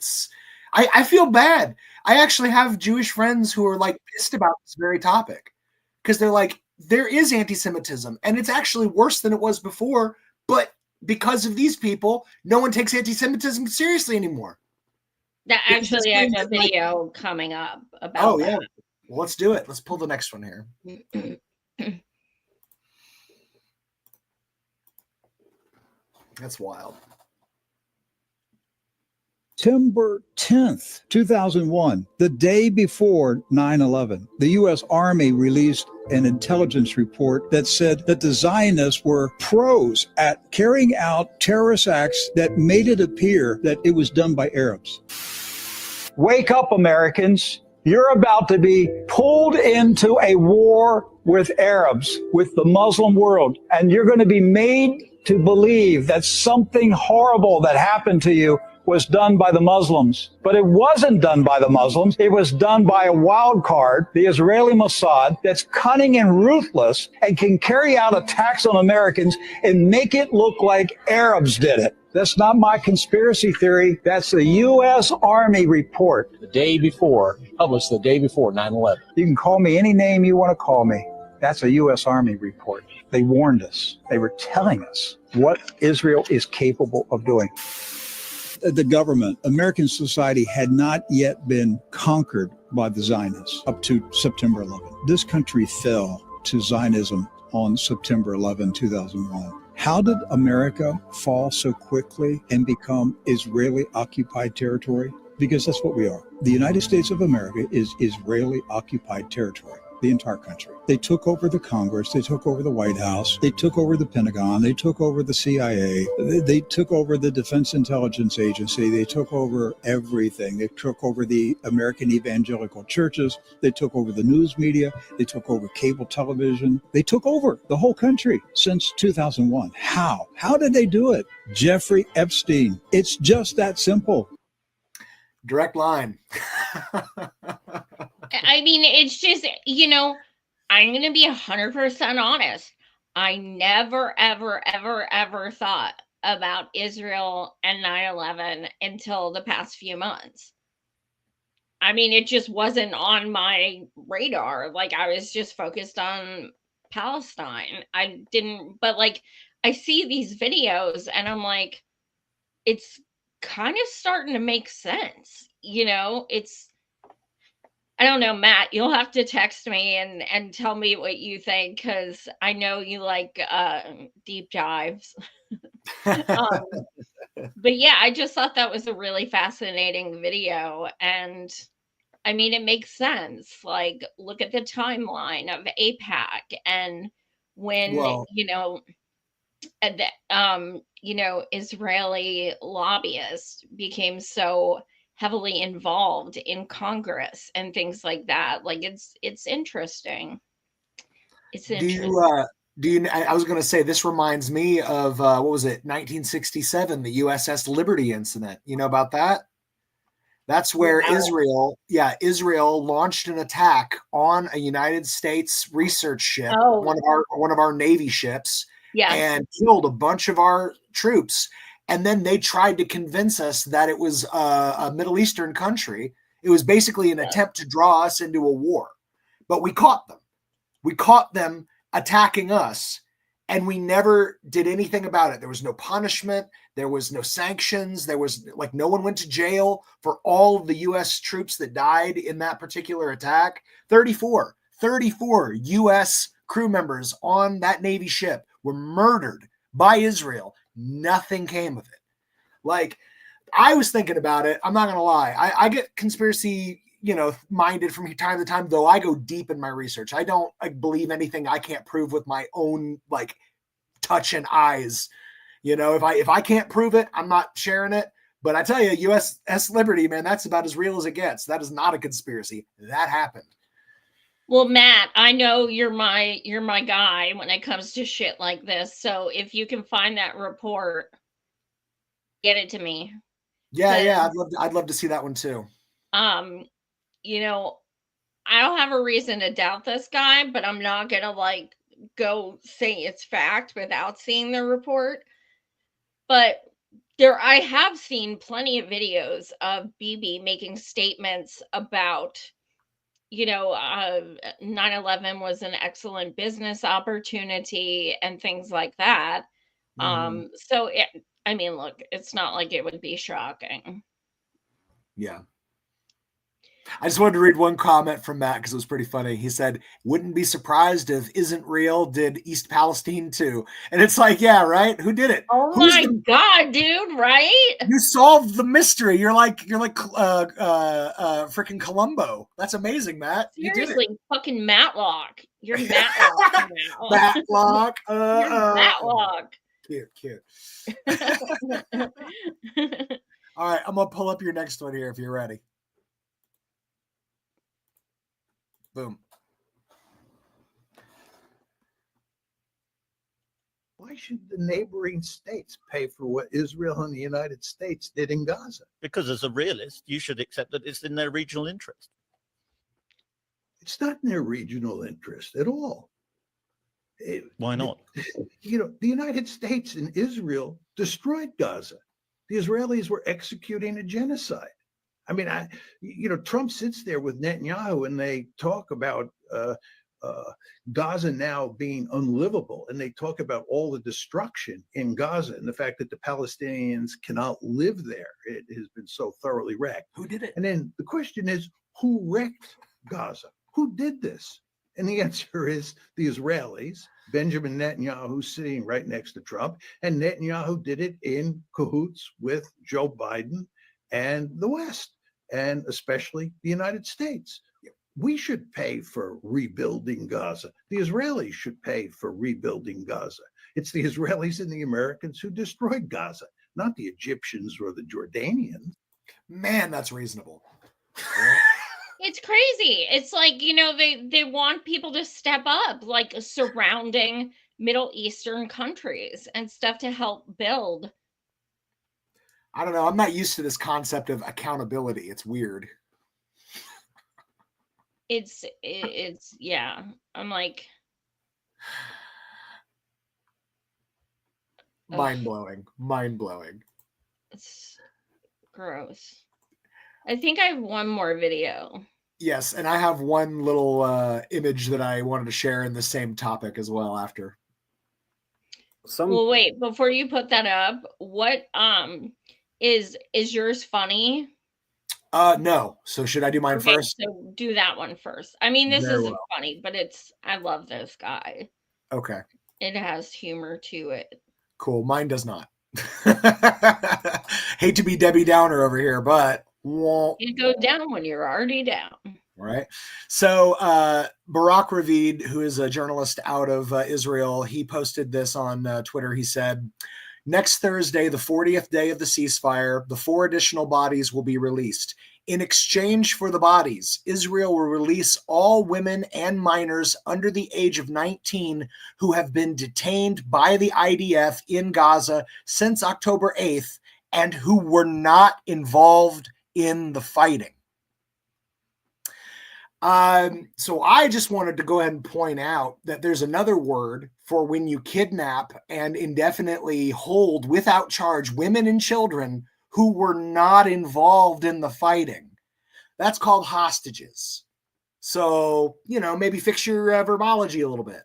I feel bad. I actually have Jewish friends who are like pissed about this very topic because they're like, there is anti-Semitism and it's actually worse than it was before, but because of these people, no one takes anti-Semitism seriously anymore. That actually I have a video coming up about that. Yeah. Well, let's do it. Let's pull the next one here. That's wild. September 10th, 2001, the day before 9/11, the U.S. Army released an intelligence report that said that the Zionists were pros at carrying out terrorist acts that made it appear that it was done by Arabs. Wake up, Americans. You're about to be pulled into a war with Arabs, with the Muslim world, and you're going to be made to believe that something horrible that happened to you was done by the Muslims. But it wasn't done by the Muslims. It was done by a wild card, the Israeli Mossad, that's cunning and ruthless and can carry out attacks on Americans and make it look like Arabs did it. That's not my conspiracy theory. That's the U.S. Army report. The day before, published the day before 9/11. You can call me any name you want to call me. That's a U.S. Army report. They warned us. They were telling us what Israel is capable of doing. The government, American society had not yet been conquered by the Zionists up to September 11. This country fell to Zionism on September 11, 2001. How did America fall so quickly and become Israeli occupied territory? Because that's what we are. The United States of America is Israeli occupied territory. The entire country. They took over the Congress, they took over the White House, they took over the Pentagon, they took over the CIA, they took over the Defense Intelligence Agency, they took over everything. They took over the American evangelical churches, they took over the news media, they took over cable television, they took over the whole country since 2001. How? How did they do it? Jeffrey Epstein. It's just that simple. Direct line. I mean, it's just, I'm going to be 100% honest. I never, ever, ever, ever thought about Israel and 9/11 until the past few months. I mean, it just wasn't on my radar. Like, I was just focused on Palestine. But I see these videos and I'm like, it's kind of starting to make sense. I don't know, Matt, you'll have to text me and tell me what you think, because I know you like deep dives. But yeah, I just thought that was a really fascinating video. And I mean, it makes sense. Like, look at the timeline of AIPAC and when, Israeli lobbyists became so heavily involved in Congress and things like that. Like, it's interesting. It's interesting. I was going to say, this reminds me of, what was it? 1967, the USS Liberty incident. You know about that? That's where Israel launched an attack on a United States research ship, one of our Navy ships, and killed a bunch of our troops. And then they tried to convince us that it was a Middle Eastern country. It was basically an attempt to draw us into a war. But we caught them. We caught them attacking us, and we never did anything about it. There was no punishment. There was no sanctions. There was no one went to jail for all of the U.S. troops that died in that particular attack. 34 U.S. crew members on that Navy ship were murdered by Israel. Nothing came of it. I was thinking about it. I'm not going to lie. I get conspiracy, minded from time to time, though I go deep in my research. I don't believe anything I can't prove with my own, touch and eyes. If I can't prove it, I'm not sharing it. But I tell you, USS Liberty, man, that's about as real as it gets. That is not a conspiracy. That happened. Well, Matt, I know you're my guy when it comes to shit like this. So if you can find that report, get it to me. Yeah, I'd love to see that one too. I don't have a reason to doubt this guy, but I'm not gonna go say it's fact without seeing the report. But I have seen plenty of videos of Bibi making statements about 9/11 was an excellent business opportunity and things like that. So look, it's not like it would be shocking. Yeah. I just wanted to read one comment from Matt because it was pretty funny. He said, "Wouldn't be surprised if Isn't Real did East Palestine too." And it's like, yeah, right? Who did it? Oh my God, dude, right? You solved the mystery. You're like freaking Columbo. That's amazing, Matt. Seriously, fucking Matlock. You're Matlock. Matlock. You're Matlock. Cute. All right, I'm gonna pull up your next one here if you're ready. Boom. Why should the neighboring states pay for what Israel and the United States did in Gaza? Because as a realist, you should accept that it's in their regional interest. It's not in their regional interest at all. Why not? The United States and Israel destroyed Gaza. The Israelis were executing a genocide. I mean, Trump sits there with Netanyahu and they talk about Gaza now being unlivable. And they talk about all the destruction in Gaza and the fact that the Palestinians cannot live there. It has been so thoroughly wrecked. Who did it? And then the question is, who wrecked Gaza? Who did this? And the answer is the Israelis, Benjamin Netanyahu sitting right next to Trump. And Netanyahu did it in cahoots with Joe Biden and the West, and especially the United States. We should pay for rebuilding Gaza. The Israelis should pay for rebuilding Gaza. It's the Israelis and the Americans who destroyed Gaza, not the Egyptians or the Jordanians. Man, that's reasonable. It's crazy. It's like, they want people to step up, like surrounding Middle Eastern countries and stuff to help build. I don't know. I'm not used to this concept of accountability. It's weird. It's yeah. I'm like, mind blowing. It's gross. I think I have one more video. Yes, and I have one little image that I wanted to share in the same topic as well after. Well, wait, before you put that up, what is yours funny? No. So should I do mine first? So do that one first. I mean, this Very isn't well. funny, but I love this guy. Okay. It has humor to it. Cool. Mine does not. Hate to be Debbie Downer over here, but You go down when you're already down. right. So Barak Ravid, who is a journalist out of Israel, he posted this on Twitter. He said, next Thursday, the 40th day of the ceasefire, the 4 additional bodies will be released. In exchange for the bodies, Israel will release all women and minors under the age of 19 who have been detained by the IDF in Gaza since October 8th and who were not involved in the fighting. So I just wanted to go ahead and point out that there's another word for when you kidnap and indefinitely hold without charge women and children who were not involved in the fighting. That's called hostages. So, maybe fix your verbology a little bit.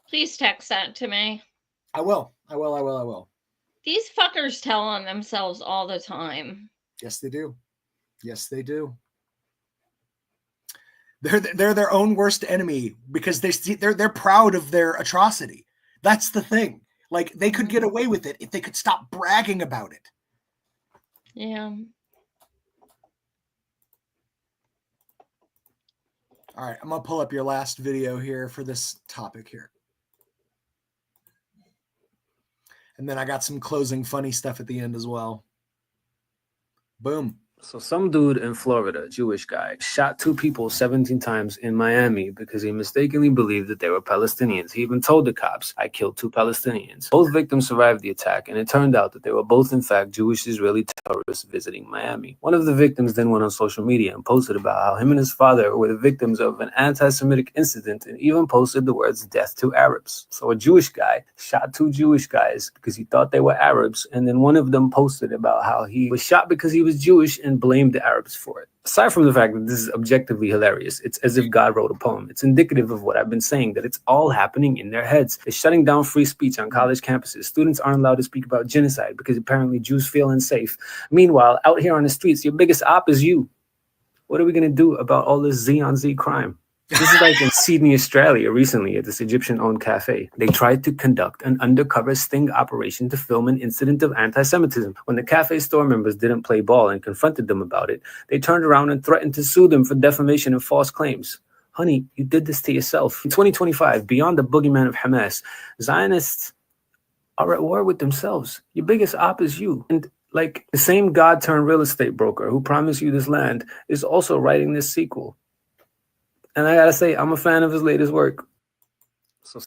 Please text that to me. I will. These fuckers tell on themselves all the time. Yes, they do. They're their own worst enemy because they're proud of their atrocity. That's the thing. Like, they could get away with it if they could stop bragging about it. Yeah. All right, I'm going to pull up your last video here for this topic here. And then I got some closing funny stuff at the end as well. Boom. So some dude in Florida, Jewish guy, shot 2 people 17 times in Miami because he mistakenly believed that they were Palestinians. He even told the cops, I killed 2 Palestinians. Both victims survived the attack, and it turned out that they were both, in fact, Jewish Israeli terrorists visiting Miami. One of the victims then went on social media and posted about how him and his father were the victims of an anti-Semitic incident and even posted the words, death to Arabs. So a Jewish guy shot 2 Jewish guys because he thought they were Arabs, and then one of them posted about how he was shot because he was Jewish and blamed the Arabs for it. Aside from the fact that this is objectively hilarious, it's as if God wrote a poem. It's indicative of what I've been saying, that it's all happening in their heads. They're shutting down free speech on college campuses. Students aren't allowed to speak about genocide because apparently Jews feel unsafe. Meanwhile, out here on the streets, your biggest op is you. What are we going to do about all this Z on Z crime? This is like in Sydney, Australia, recently at this Egyptian-owned cafe. They tried to conduct an undercover sting operation to film an incident of anti-Semitism. When the cafe store members didn't play ball and confronted them about it, they turned around and threatened to sue them for defamation and false claims. Honey, you did this to yourself. In 2025, beyond the boogeyman of Hamas, Zionists are at war with themselves. Your biggest op is you. And like the same God-turned-real estate broker who promised you this land is also writing this sequel. And I gotta say, I'm a fan of his latest work. So,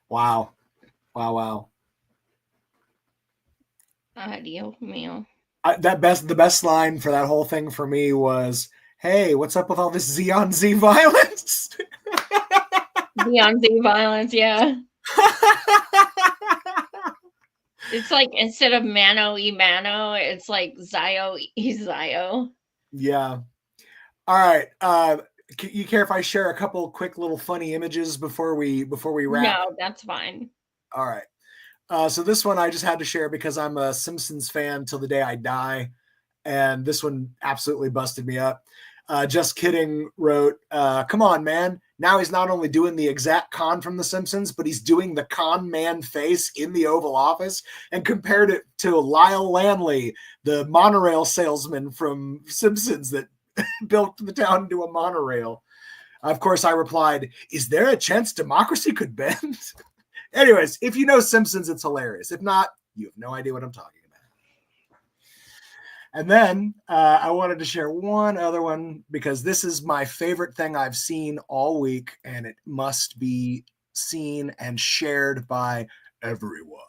wow. Adios, mío. The best line for that whole thing for me was, "Hey, what's up with all this Z on Z violence?" Beyond Z violence, yeah. It's like instead of mano y mano, it's like Zio y Zio. Yeah. All right. You care if I share a couple quick little funny images before we wrap? No, that's fine. All right. So this one I just had to share because I'm a Simpsons fan till the day I die, and this one absolutely busted me up. Just Kidding wrote, "Come on, man! Now he's not only doing the exact con from The Simpsons, but he's doing the con man face in the Oval Office," and compared it to Lyle Lanley, the monorail salesman from Simpsons that built the town into a monorail. Of course, I replied, "Is there a chance democracy could bend?" Anyways, if you know Simpsons, it's hilarious. If not, you have no idea what I'm talking about. And then I wanted to share one other one because this is my favorite thing I've seen all week, and it must be seen and shared by everyone.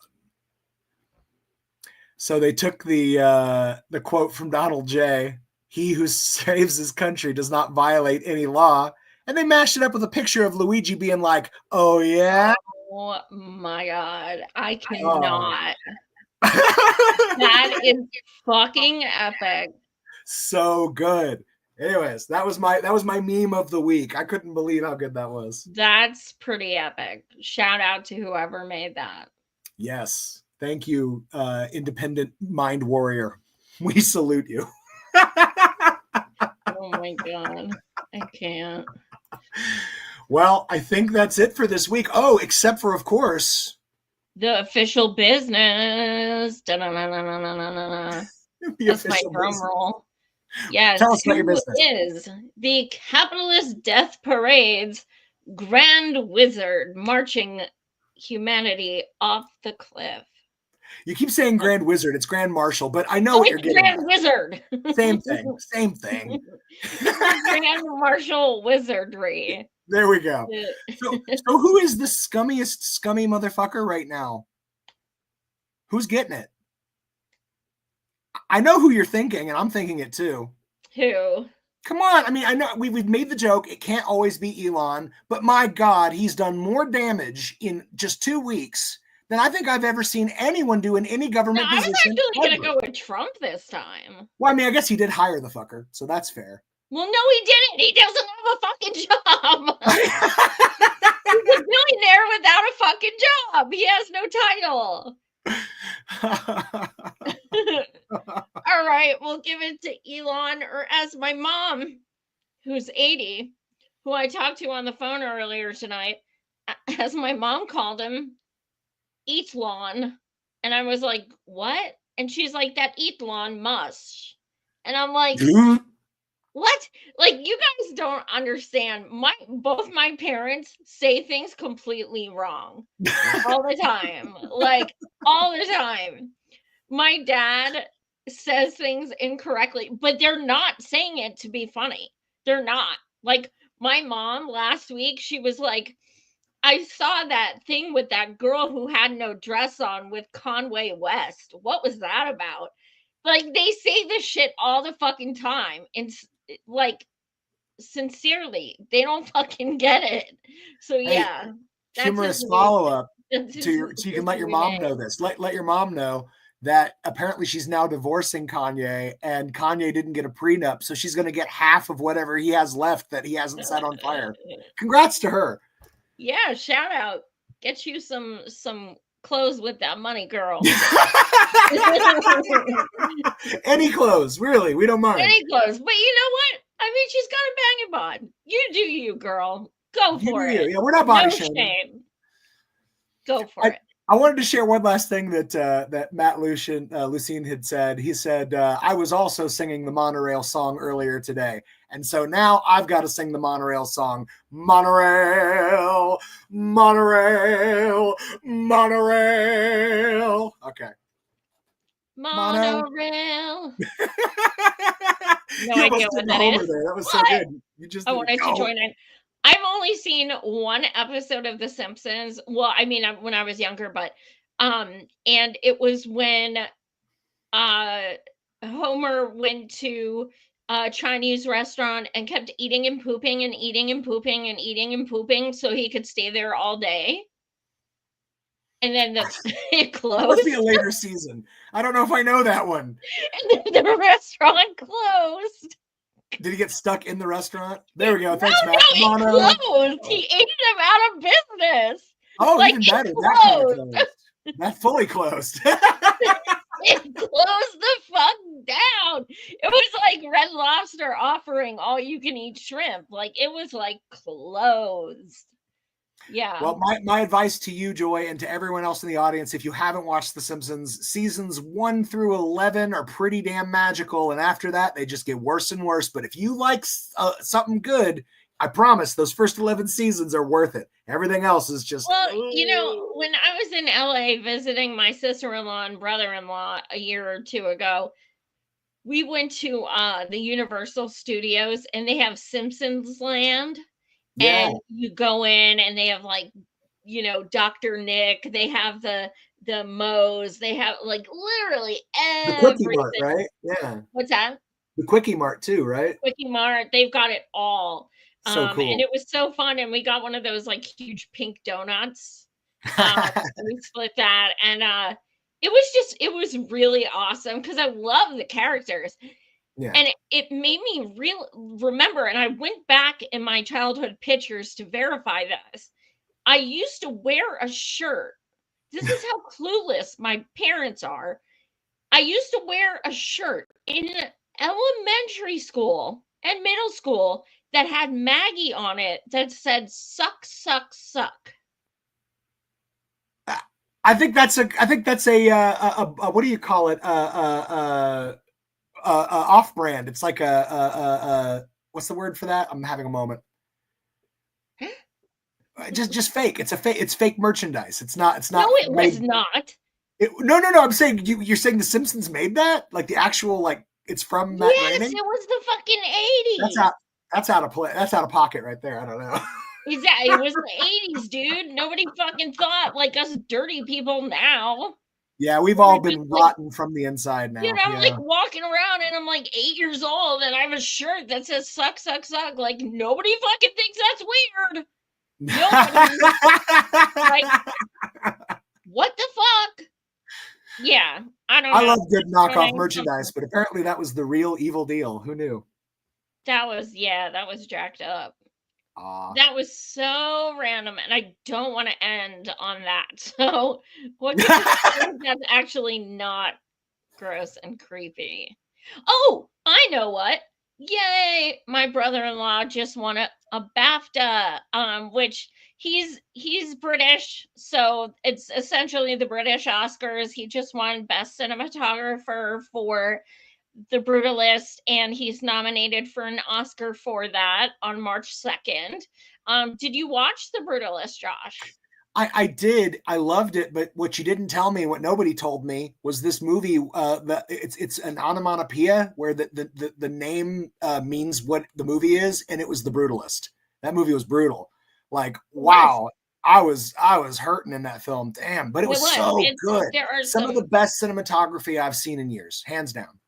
So they took the quote from Donald J. "He who saves his country does not violate any law," and they mashed it up with a picture of Luigi being like, "Oh yeah." Oh my god, I cannot. That is fucking epic. So good. Anyways, that was my meme of the week. I couldn't believe how good that was. That's pretty epic. Shout out to whoever made that. Yes. Thank you, independent mind warrior. We salute you. Oh my god. I can't. Well, I think that's it for this week. Oh, except for, of course, the official business. That's my drum roll. Yes. Tell us about your Who business. is the capitalist death parade's grand wizard marching humanity off the cliff? You keep saying Grand Wizard. It's Grand Marshal, but I know what you're getting Grand at. Wizard. Same thing. Same thing. Grand Marshal wizardry. There we go. So who is the scummiest scummy motherfucker right now? Who's getting it? I know who you're thinking, and I'm thinking it too. Who? Come on. I mean, I know we've made the joke. It can't always be Elon, but my God, he's done more damage in just 2 weeks than I think I've ever seen anyone do in any government I was position. actually going to go with Trump this time. Well, I mean, I guess he did hire the fucker, so that's fair. Well, no, he didn't. He doesn't have a fucking job. He's a billionaire without a fucking job. He has no title. All right, we'll give it to Elon, or as my mom, who's 80, who I talked to on the phone earlier tonight, as my mom called him, Elon. And I was like, what? And she's like, that Elon Musk. And I'm like, what? Like, you guys don't understand. Both my parents say things completely wrong all the time. Like, all the time. My dad says things incorrectly, but they're not saying it to be funny. They're not. Like, my mom last week, she was like, I saw that thing with that girl who had no dress on with Conway West. What was that about? Like, they say this shit all the fucking time. And, like, sincerely, they don't fucking get it. So, yeah. Hey, humorous follow-up so you can let your mom know this. Let your mom know that apparently she's now divorcing Kanye, and Kanye didn't get a prenup, so she's going to get half of whatever he has left that he hasn't set on fire. Congrats to her. Yeah, shout out. Get you some clothes with that money, girl. Any clothes, really. We don't mind. Any clothes. But you know what? I mean, she's got a banging bod. You do you, girl. Go for it. Yeah, we're not body no shaming. shame. Go for it. I wanted to share one last thing that Matt Lucien had said. He said, I was also singing the Monorail song earlier today. And so now I've got to sing the Monorail song. Monorail, monorail, monorail. Okay. Monorail. No idea what that is. That was so good. You just I wanted to join in. I've only seen one episode of The Simpsons. Well, I mean, when I was younger, but and it was when Homer went to Chinese restaurant and kept eating and pooping and eating and pooping and eating and pooping so he could stay there all day. And then it closed. That must be a later season. I don't know if I know that one. And then the restaurant closed. Did he get stuck in the restaurant? There we go. Thanks, No, Matt. it closed. He ate him out of business. Oh, Like, even it better. That kind of closed. closed. That fully closed. It closed the fuck down. It was like Red Lobster offering all you can eat shrimp. Like, it was like closed. Yeah. Well, my advice to you, Joy, and to everyone else in the audience, if you haven't watched The Simpsons, seasons 1 through 11 are pretty damn magical. And after that, they just get worse and worse. But if you like something good, I promise those first 11 seasons are worth it. Everything else is just... Well, you know, when I was in LA visiting my sister-in-law and brother-in-law a year or two ago, we went to the Universal Studios and they have Simpsons Land. Yeah. And you go in and they have like, you know, Dr. Nick, they have the Moe's, they have like literally The everything. Quickie Mart, right? Yeah. What's that? The Quickie Mart too, right? Quickie Mart, they've got it all. So cool. And it was so fun. And we got one of those like huge pink donuts. We split that. And it was really awesome because I love the characters. Yeah. And it made me remember, and I went back in my childhood pictures to verify this. I used to wear a shirt. This is how clueless my parents are. I used to wear a shirt in elementary school and middle school that had Maggie on it that said "suck, suck, suck." I think that's a what do you call it? Off-brand. It's like what's the word for that? I'm having a moment. Just fake. It's fake merchandise. It's not. No, it was not. No. I'm saying you're saying the Simpsons made that? Like the actual, like it's from Matt Groening? It was the fucking 80s. That's out of play. That's out of pocket right there. I don't know. Exactly. It was the 80s, dude. Nobody fucking thought like us dirty people now. Yeah, we've all been rotten from the inside now. You know, I'm yeah. like walking around and I'm like 8 years old and I have a shirt that says "suck, suck, suck." Like nobody fucking thinks that's weird. Nobody. Like, what the fuck? Yeah, I don't know. I love good knockoff merchandise, but apparently that was the real evil deal. Who knew? That was jacked up. That was so random, and I don't want to end on that. So, what that's actually not gross and creepy. Oh, I know what. Yay! My brother-in-law just won a BAFTA, which he's British, so it's essentially the British Oscars. He just won Best Cinematographer for The Brutalist, and he's nominated for an Oscar for that on March 2nd. Did you watch The Brutalist, Josh? I did. I loved it, but what you didn't tell me, what nobody told me, was this movie. It's an onomatopoeia where the name means what the movie is, and it was The Brutalist. That movie was brutal. Like, wow, I was hurting in that film. Damn, but it was so good. Some of the best cinematography I've seen in years, hands down.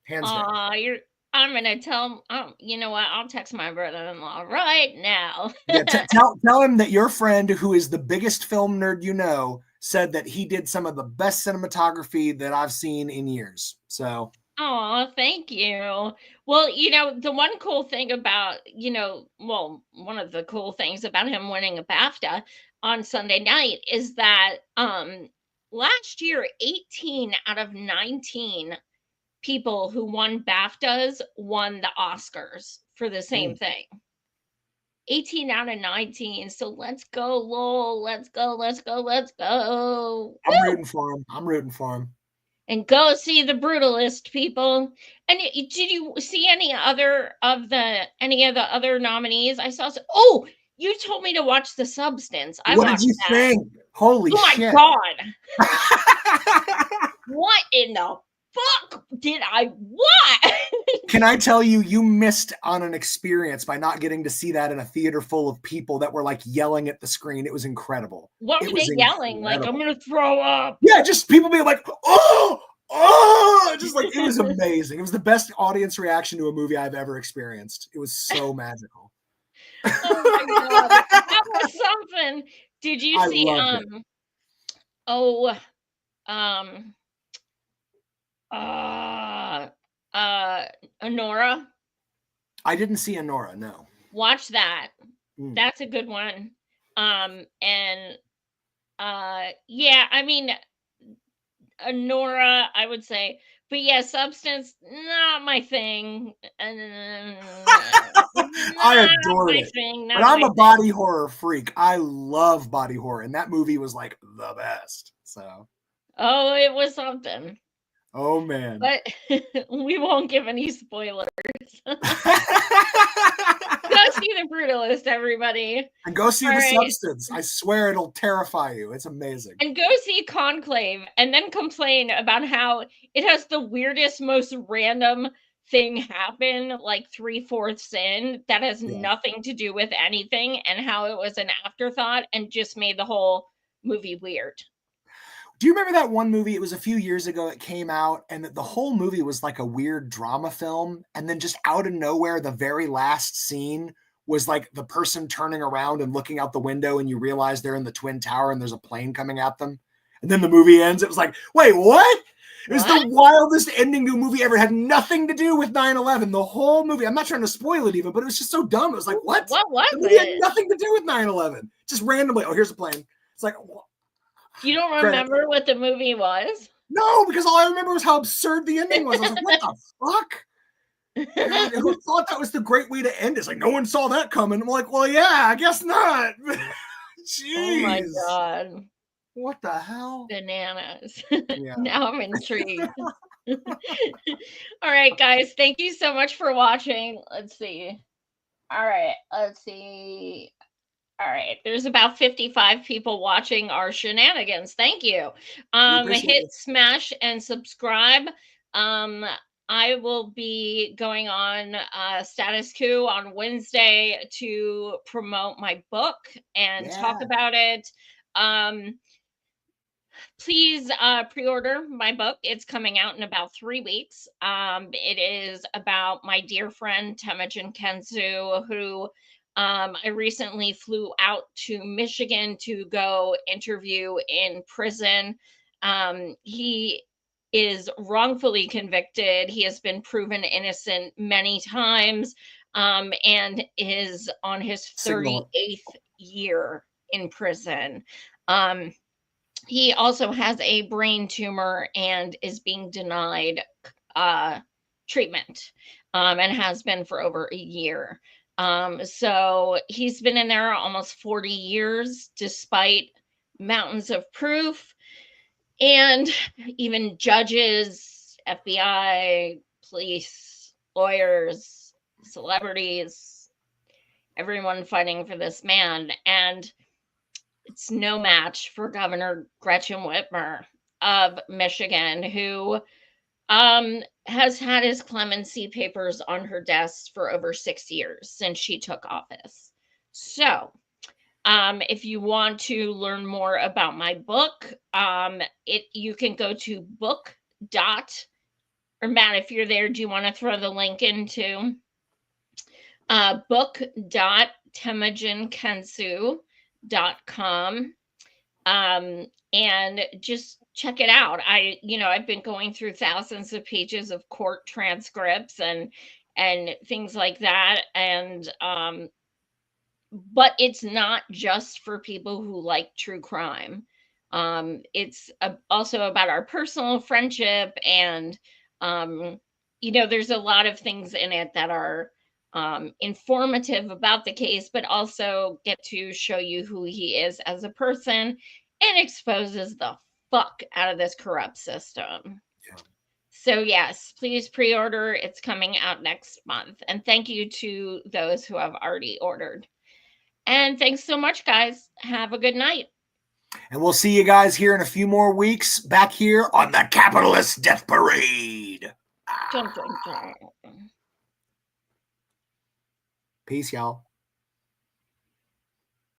Hands down. I'm gonna tell him. You know what? I'll text my brother-in-law right now. Yeah, tell him that your friend, who is the biggest film nerd you know, said that he did some of the best cinematography that I've seen in years. So. Oh, thank you. Well, you know, the one cool thing about, one of the cool things about him winning a BAFTA on Sunday night is that last year, 18 out of 19 people who won BAFTAs won the Oscars for the same thing. 18 out of 19. So let's go, Lowell. Let's go. I'm rooting for him. And go see The Brutalist, people. And did you see any of the other nominees? I saw. Oh, you told me to watch The Substance. What did you think? Holy shit! Oh my god! What in the fuck did I? What? Can I tell you, you missed on an experience by not getting to see that in a theater full of people that were like yelling at the screen. It was incredible. What were they yelling? Like, I'm gonna throw up. Yeah, just people being like, oh, just like, it was amazing. It was the best audience reaction to a movie I've ever experienced. It was so magical. Oh my god, that was something. Did you I see loved it. Honora? I didn't see Honora, no. Watch that. Mm. That's a good one. And yeah, I mean, Honora, I would say, but yeah, Substance, not my thing. I adored it. But I'm a body horror freak. I love body horror, and that movie was like the best. So, oh, it was something. oh man. But we won't give any spoilers. Go see The Brutalist, everybody. And go see All The right. Substance. I swear it'll terrify you. It's amazing. And go see Conclave and then complain about how it has the weirdest, most random thing happen like 3/4 in that has nothing to do with anything, and how it was an afterthought and just made the whole movie weird. Do you remember that one movie? It was a few years ago. It came out, and the whole movie was like a weird drama film. And then just out of nowhere, the very last scene was like the person turning around and looking out the window, and you realize they're in the Twin Tower and there's a plane coming at them. And then the movie ends. It was like, wait, what? It was the wildest ending to a movie ever. It had nothing to do with 9/11. The whole movie. I'm not trying to spoil it even, but it was just so dumb. It was like, what? What was the movie had it? nothing to do with 9/11. Just randomly, oh, here's a plane. It's like, You don't Credit. remember what the movie was? no, because all I remember was how absurd the ending was. I was like, what the fuck? And who thought that was the great way to end it? It's like, no one saw that coming. I'm like, well, yeah, I guess not. Jeez. Oh my god. What the hell? Bananas. Yeah. Now I'm intrigued. All right, guys. Thank you so much for watching. Let's see. All right. Let's see. All right. There's about 55 people watching our shenanigans. Thank you. appreciate Hit it. smash and subscribe. I will be going on Status Quo on Wednesday to promote my book and talk about it. Please pre-order my book. It's coming out in about 3 weeks. It is about my dear friend Temujin Kensu, who I recently flew out to Michigan to go interview in prison. He is wrongfully convicted. He has been proven innocent many times, and is on his 38th year in prison. He also has a brain tumor and is being denied treatment, and has been for over a year. So he's been in there almost 40 years, despite mountains of proof, and even judges, FBI, police, lawyers, celebrities, everyone fighting for this man. And it's no match for Governor Gretchen Whitmer of Michigan, who has had his clemency papers on her desk for over 6 years since she took office. So, if you want to learn more about my book, you can go to or Matt, if you're there, do you want to throw the link into book.temujinkensu.com, and just check it out. I've been going through thousands of pages of court transcripts and things like that. And, but it's not just for people who like true crime. It's also about our personal friendship, and, there's a lot of things in it that are informative about the case, but also get to show you who he is as a person and exposes the fuck out of this corrupt system. So yes, please pre-order. It's coming out next month. And thank you to those who have already ordered. And thanks so much, guys. Have a good night. And we'll see you guys here in a few more weeks back here on the Capitalist Death Parade. Dun, dun, dun. Peace, y'all.